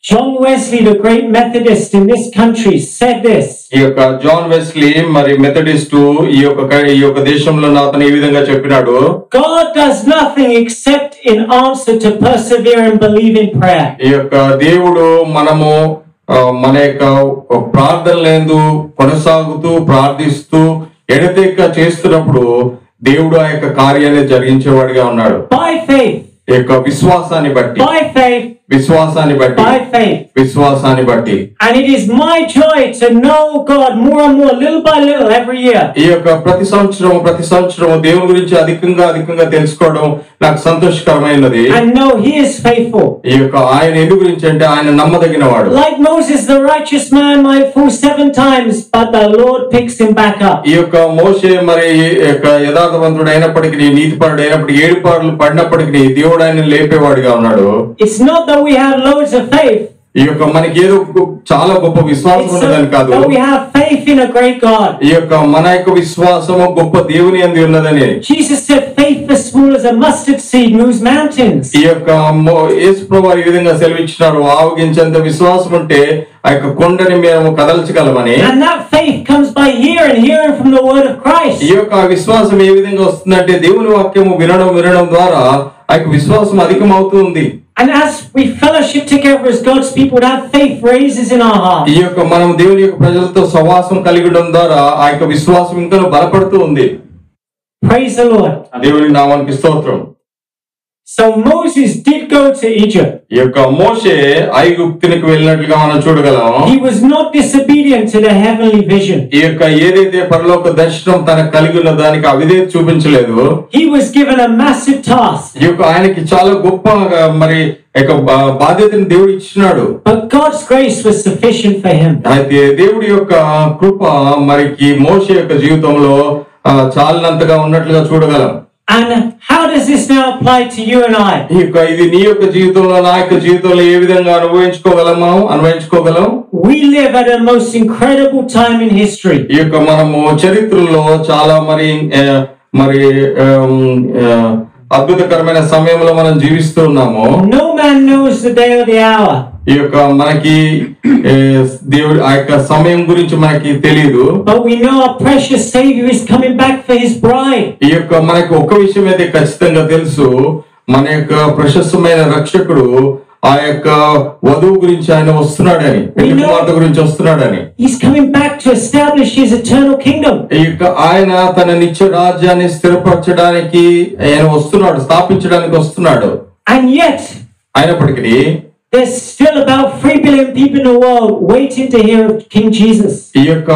John Wesley, the great Methodist in this country, said this. ఈ యొక్క జాన్ వెస్లీ మరి మెథడిస్టు ఈ యొక్క దేశంలో అతను ఈ విధంగా చెప్పినాడు. God does nothing except in answer to persevere and believe in prayer. ఈ యొక్క దేవుడు మనము మన యొక్క ప్రార్థనలందు కొనసాగుతూ ప్రార్థిస్తూ ఎడతెక్క చేస్తున్నప్పుడు దేవుడు ఆ యొక్క కార్యాన్ని జరిగించేవాడిగా ఉన్నాడు. By faith. ఈ యొక్క విశ్వాసాన్ని బట్టి. By faith. విశ్వాసాన్ని బట్టి, by faith. విశ్వాసాన్ని బట్టి. And it is my joy to know God more and more, little by little, every year. ఈ యొక్క ప్రతి సంవత్సరం దేవుని గురించి అధికంగా తెలుసుకోవడం నాకు సంతోషకరమైనది. And know He is faithful. ఈ యొక్క ఆయన ఎందు గురించి అంటే ఆయన నమ్మదగిన వాడు. Like Moses, the righteous man might fall 7 times, but the Lord picks him back up. ఈ యొక్క మోషే మరి యొక్క యథార్థవంతుడు అయినప్పటికీ, నీతిపరుడు అయినప్పటికీ, 7 పాటలు పడినప్పటికీ దేవుడు ఆయన లేపేవాడిగా ఉన్నాడు. It's not that we have loads of faith. ఈ యొక్క మనకి ఏదో చాలా గొప్ప విశ్వాసం ఉన్నదని కాదు, that we have faith in a great God. ఈ యొక్క మన యొక్క విశ్వాసము గొప్ప దేవుని యందు ఉన్నదని. Jesus said faith as small as a mustard seed moves mountains. ఈ యొక్క యేసు ప్రభువు ఈ విధంగా సెలవిచ్చినారు, ఆవగించేంత విశ్వాసం ఉంటే ఆ యొక్క కొండని మేము కదల్చగలమని. And that faith comes by hearing from the word of Christ. ఈ యొక్క విశ్వాసం ఏ విధంగా వస్తుందంటే దేవుని వాక్యము వినడం ద్వారా ఆ యొక్క విశ్వాసం అధికమవుతుంది. And as we fellowship together as God's people, that faith raises in our hearts. ఈ యొక్క మనం దేవుని యొక్క ప్రజలతో సహవాసం కలిగి ఉండడం ద్వారా ఆ యొక్క విశ్వాసం ఇంకా బలపడుతూ ఉంది. Praise the Lord. దేవుని నామానికి స్తోత్రం. So Moses did go to Egypt. ఈ యొక్క మోషే ఐగుప్తునికి వెళ్ళినట్లుగా మనం చూడగలం. He was not disobedient to the heavenly vision. ఈ యొక్క ఏదైతే పరలోక దర్శనం తనకు కలిగి ఉన్న దానికి అవిధేయత చూపించలేదు. He was given a massive task. ఈ యొక్క ఆయనకి చాలా గొప్ప మరి యొక్క బాధ్యతను దేవుడు ఇచ్చినాడు. But God's grace was sufficient for him. అయితే దేవుడి యొక్క కృప మరికి మోషే యొక్క జీవితంలో చాలినంతగా ఉన్నట్లుగా చూడగలం. And how does this now apply to you and I? ఇది నీ యొక్క జీవితంలో, నా యొక్క జీవితంలో ఏ విధంగా అన్వయించుకోగలం? We live at a most incredible time in history. ఈ యొక్క మనము చరిత్రలో చాలా మరి అద్భుతకరమైన సమయంలో మనం జీవిస్తూ ఉన్నాము. No man knows the day or the hour. ఈ యొక్క మనకి దేవుడు ఆ యొక్క సమయం గురించి మనకి తెలియదు. But we know our precious Savior is coming back for His bride. ఈ యొక్క మనకి ఒక విషయం అయితే ఖచ్చితంగా తెలుసు, మన యొక్క ప్రశస్తమైన రక్షకుడు ఆ యొక్క వధువు గురించి ఆయన వస్తున్నాడని, పెళ్లి కుమార్తె గురించి వస్తున్నాడని. He's coming back to establish His eternal kingdom. ఈ యొక్క ఆయన తన నిత్య రాజ్యాన్ని స్థిరపరచడానికి ఆయన వస్తున్నాడు, స్థాపించడానికి వస్తున్నాడు. And yet అయినప్పటికీ there's still about 3 billion people in the world waiting to hear of King Jesus. ఈ యొక్క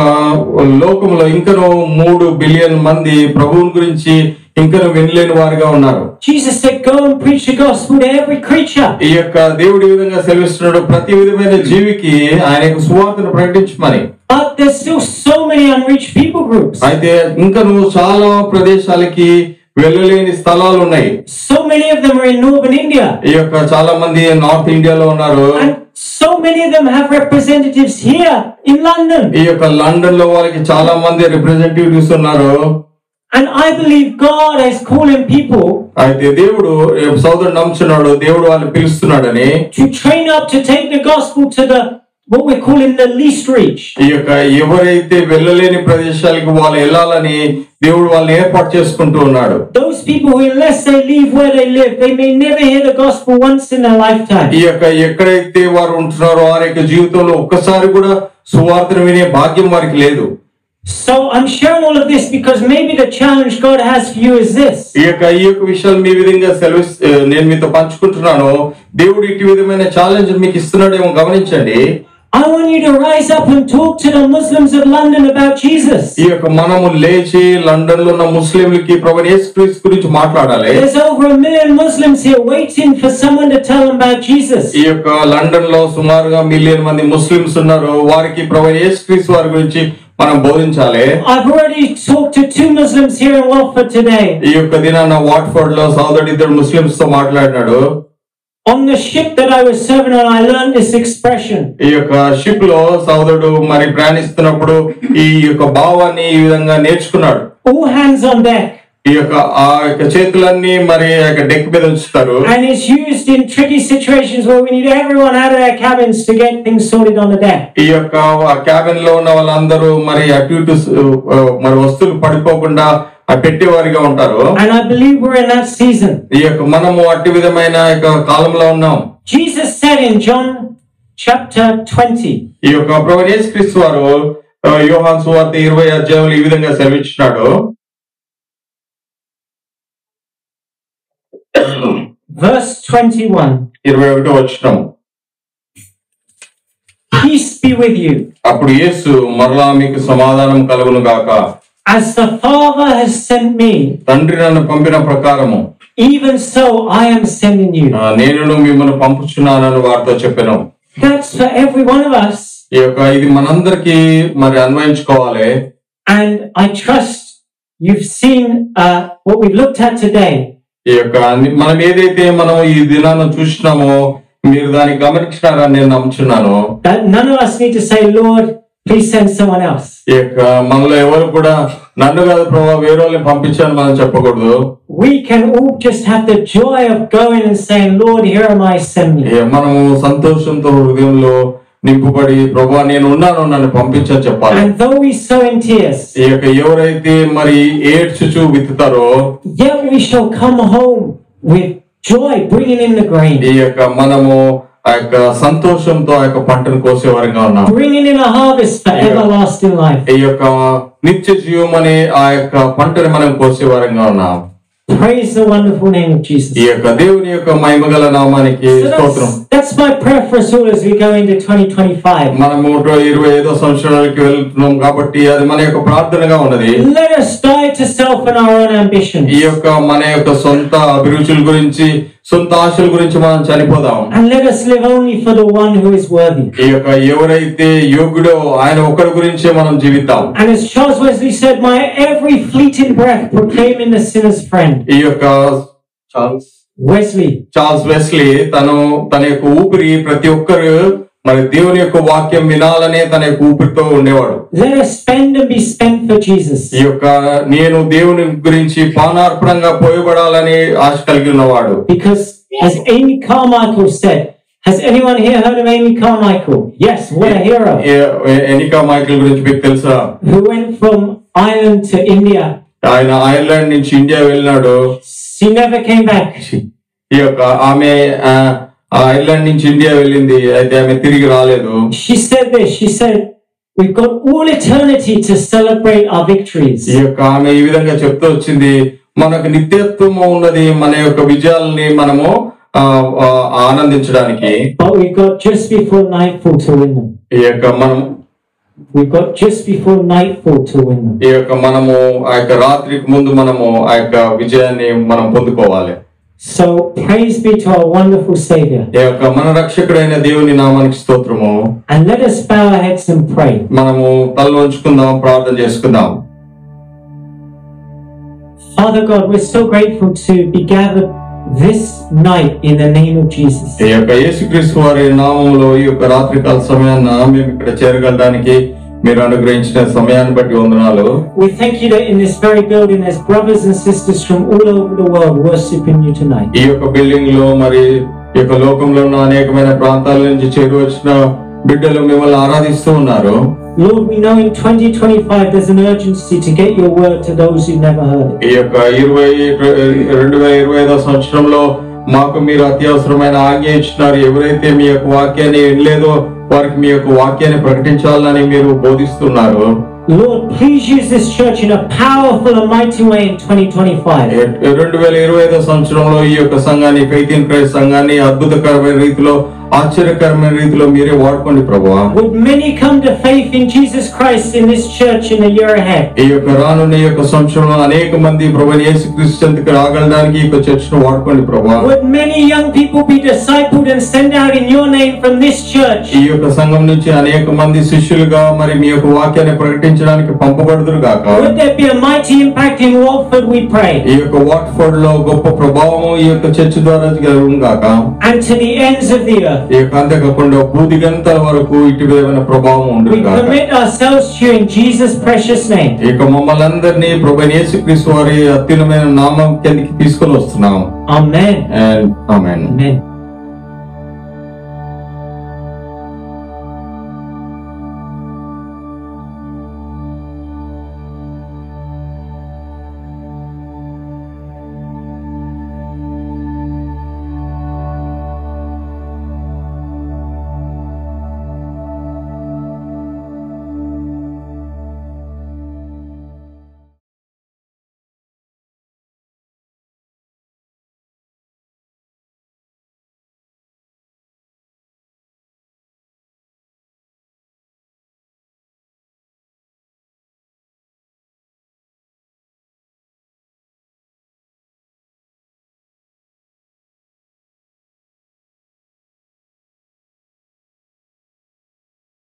లోకంలో ఇంకనూ 3 బిలియన్ మంది ప్రభువుని గురించి ఇంకనూ వినలేని వారిగా ఉన్నారు. Jesus said, "Go and preach the gospel to every creature." ఈ యొక్క దేవుడి విధంగా సెలవిస్తున్నాడు, ప్రతి విధమైన జీవికి ఆయన యొక్క సువార్తను ప్రకటించమని. But there's still so many unreached people groups. అయితే ఇంకనూ చాలా ప్రదేశాలకి వెళ్ళలేని స్థలాలు ఉన్నాయి. So many of them are in northern India. ఈ యొక్క చాలా మంది నార్త్ ఇండియాలో ఉన్నారు. And so many of them have representatives here in London. ఈ యొక్క లండన్ లో వాళ్ళకి చాలా మంది రిప్రజెంటేటివ్స్ ఉన్నారు. And I believe God is calling people అయితే దేవుడు సోదరుడు నమ్ముచున్నాడు, దేవుడు వాళ్ళని పిలుస్తున్నాడని, to train up to take the gospel to the what we're calling the least reach. ఈ యొక్క ఎవరైతే వెళ్ళలేని ప్రదేశాలకు వాళ్ళు వెళ్ళాలని దేవుడు వాళ్ళని ఏర్పాటు చేసుకుంటూ ఉన్నాడు. Those people who, unless they leave where they live, they may never hear the gospel once in their lifetime. ఈ యొక్క ఎక్కడైతే వారు ఉంటున్నారో వారి యొక్క జీవితంలో ఒక్కసారి కూడా సువార్తను వినే భాగ్యం వారికి లేదు. So I'm sharing all of this because maybe the challenge God has for you is this. ఈ యొక్క విషయాలు మీ విధంగా నేను మీతో పంచుకుంటున్నాను. దేవుడు ఇటు విధమైన ఛాలెంజ్ మీకు ఇస్తున్నాడేమో గమనించండి. I want you to rise up and talk to the Muslims of London about Jesus. ఈ యొక్క మనము లేచి లండన్ లో ఉన్న ముస్లింలకి ప్రభువైన యేసుక్రీస్తు గురించి మాట్లాడాలి. There's over 1 million Muslims here waiting for someone to tell them about Jesus. ఈ యొక్క లండన్ లో సుమారుగా 1 మిలియన్ మంది ముస్లిమ్స్ ఉన్నారు. వారికి ప్రభువైన యేసుక్రీస్తు వారి గురించి మనం బోధించాలి. I've already talked to 2 Muslims here in Watford today. ఈ యొక్క దినాన వాట్ఫోర్డ్ లో సోదరుడు 2 ముస్లిమ్స్ తో మాట్లాడినాడు. On the ship that I was serving on, I learned this expression. ఈ యొక్క షిప్ లో సోదరుడు మరి ప్రయాణిస్తున్నప్పుడు ఈ యొక్క భావాన్ని ఈ విధంగా నేర్చుకున్నాడు. All hands on deck. ఈ యొక్క ఆ యొక్క చేతులన్నీ మరి ఆ యొక్క డెక్ మీద ఉంచుతారు. And it's used in tricky situations where we need everyone out of their cabins to get things sorted on the deck. ఈ యొక్క క్యాబిన్ లో ఉన్న వాళ్ళందరూ మరి అటు ఇటు మరి వస్తువులు పడిపోకుండా పెట్టేవారిగా ఉంటారు. And I believe we're in that season. ఈ యొక్క మనము అట్టి విధమైన యొక్క కాలంలో ఉన్నాం. Jesus said in John chapter 20. ఈ యొక్క ప్రభువైన యేసుక్రీస్తు వారు యోహాను సువార్త 20 అధ్యాయంలో ఈ విధంగా సెలవిచ్చినాడు. verse 21. 21వ వచనం. Peace be with you. అప్పుడు యేసు మరలా మీకు సమాధానం కలుగును గాక. As the Father has sent me, తండ్రి నన్ను పంపిన ప్రకారము even so I am sending you. నేను మిమ్మల్ని పంపుచున్నానని వారితో చెప్పాను. That's for every one of us. ఇది మనందరికీ మరి అన్వయించుకోవాలి. And I trust you've seen what we looked at today. మనం ఏదైతే మనం ఈ దినాన్ని చూసినామో మీరు దాన్ని గమనించినారని నేను నమ్ముచున్నాను. That none of us need to say, Lord, please send someone else. మనలో ఎవరు కూడా నన్ను కాదు ప్రభావ వేరే వాళ్ళని పంపించాను మనం చెప్పకూడదు. We can all just have the joy of going and saying, Lord, here am I, send me. మనము సంతోషంతో హృదయంలో నింపుబడి ప్రభావ నేను ఉన్నాను నన్ను పంపించని చెప్పాలి. And though we sow in tears, ఎవరైతే మరి ఏడ్చుచు విత్తుతారో yet we shall come home with joy, bringing in the grain. మనము ఆ యొక్క సంతోషంతో ఆ యొక్క పంటను కోసేవారంగా ఉన్నాం. Bringing in a harvest for everlasting life. ఈ యొక్క నిత్య జీవం అనే ఆ యొక్క పంటని మనం కోసేవారంగా ఉన్నాం. Praise the wonderful name of Jesus. ఈ యొక్క దేవుని యొక్క మహిమగల నామానికి స్తోత్రం. That's my prayer for us all as we go into 2025. మనము 25వ సంవత్సరానికి వెళ్తున్నాం కాబట్టి అది మన యొక్క ప్రార్థనగా ఉన్నది. Let us die to self and our own ambitions. ఈ యొక్క మన యొక్క సొంత అభిరుచుల గురించి సొంత ఆశల గురించి మనం చనిపోదాం. And let us live only for the one who is worthy. ఈ యొక్క ఎవరైతే యోగ్యుడో ఆయన ఒక్కడి గురించే మనం జీవితాం. And as Charles Wesley said, my every fleeting breath proclaiming the sinner's friend. ఈ యొక్క చార్ల్స్ వెస్లీ తన యొక్క ఊపిరి ప్రతి ఒక్కరు మరి దేవుని యొక్క వాక్యం వినాలనే తన యొక్క ఊపిరితో ఉండేవాడు. Let us spend and be spent for Jesus. ఈ యొక్క నేను దేవుని గురించి పానార్పణంగా పోయబడాలని ఆశ కలిగి ఉన్నవాడు. Because as Amy Carmichael said, has anyone here heard of Amy Carmichael? Yes, what a hero. Amy Carmichael గురించి మీకు తెలుసా? Who went from Ireland to India. ఆయన ఐర్లాండ్ నుంచి India వెళ్ళినాడు. She never came back. ఈ యొక్క ఆమె ఐర్లాండ్ నుంచి India వెళ్ళింది అయితే ఆమె తిరిగి రాలేదు. She said this. She said, we've got all eternity to celebrate our victories. ఈ యొక్క ఆమె ఈ విధంగా చెప్తూ వచ్చింది మనకు నిత్యత్వం ఉన్నది మన యొక్క విజయాలని మనము ఆనందించడానికి. But we've got just before nightfall to win them. ఈ యొక్క మనం We've got just before nightfall to win them. ఈ యొక్క మనము ఆ యొక్క రాత్రికి ముందు మనము ఆ యొక్క విజయాన్ని మనం పొందుకోవాలి. So praise be to our wonderful Savior. ఈ యొక్క మన రక్షకుడైన దేవుని నామానికి స్తోత్రము. And let us bow our heads and pray. మనము తల వంచుకుందాం ప్రార్థన చేసుకుందాం. Father God, we're so grateful to be gathered this night in the name of Jesus. ఈ యొక్క యేసుక్రీస్తు వారి నామములో ఈ యొక్క రాత్రికాల సమయాన మేము ఇక్కడ చేరగలడానికి మీరు అనుగ్రహించిన సమయాన్ని బట్టి వందనాలు. We thank you that in this very building there's brothers and sisters from all over the world worshiping you tonight. ఈ యొక్క బిల్డింగ్ లో మరి ఈ యొక్క లోకంలో ఉన్న అనేకమైన ప్రాంతాల నుంచి చేరి వచ్చిన బిడ్డలు మిమ్మల్ని ఆరాధిస్తూ ఉన్నారు. Lord, we know in 2025 there's an urgency to get your word to those who never heard it. ఈ యొక్క 2025వ సంవత్సరంలో మాకు మీరు అత్యవసరమైన ఆజ్ఞ ఇచ్చినారు. ఎవరైతే మీ యొక్క వాక్యాన్ని వినలేదో వారికి మీ యొక్క వాక్యాన్ని ప్రకటించాలని మీరు బోధిస్తున్నారు. Lord, please use this church in a powerful and mighty way in 2025. 2025వ సంవత్సరంలో ఈ యొక్క సంఘాన్ని ఫెయిత్ ఇన్ క్రైస్ట్ సంఘాన్ని అద్భుతకరమైన రీతిలో ఆశ్చర్యకరమైన రీతిలో మీరే వాడుకోండి ప్రభువా. Would many come to faith in Jesus Christ in this church in the year ahead? ఈ యొక్క రానున్న ఈ యొక్క సంవత్సరంలో అనేక మంది ప్రభువైన యేసుక్రీస్తు చెంతకు రాగలడానికి ఈ యొక్క చర్చ్ను వాడుకోండి ప్రభువా. Would many young people be discipled and sent out in your name from this church? ఈ యొక్క సంఘం నుంచి అనేక మంది శిష్యులుగా మరి మీ యొక్క వాక్యాన్ని ప్రకటించడానికి పంపబడుదురు గాక. Would there be a mighty impact in Watford, we pray? ఈ యొక్క వాట్ఫోర్డ్ లో గొప్ప ప్రభావం ఈ యొక్క చర్చ్ ద్వారా జరుగును గాక. And to the ends of the earth. ఈ యొక్క అంతేకాకుండా భూదిగంతాల వరకు ఇటు విధమైన ప్రభావం ఉండును We గాక. commit ourselves to you in Jesus' precious name. ఇక మమ్మల్ని అందరినీ ప్రభువైన యేసుక్రీస్తు వారి అత్యున్నతమైన నామం కిందకి తీసుకొని వస్తున్నాం. Amen. ఆమేన్. Amen.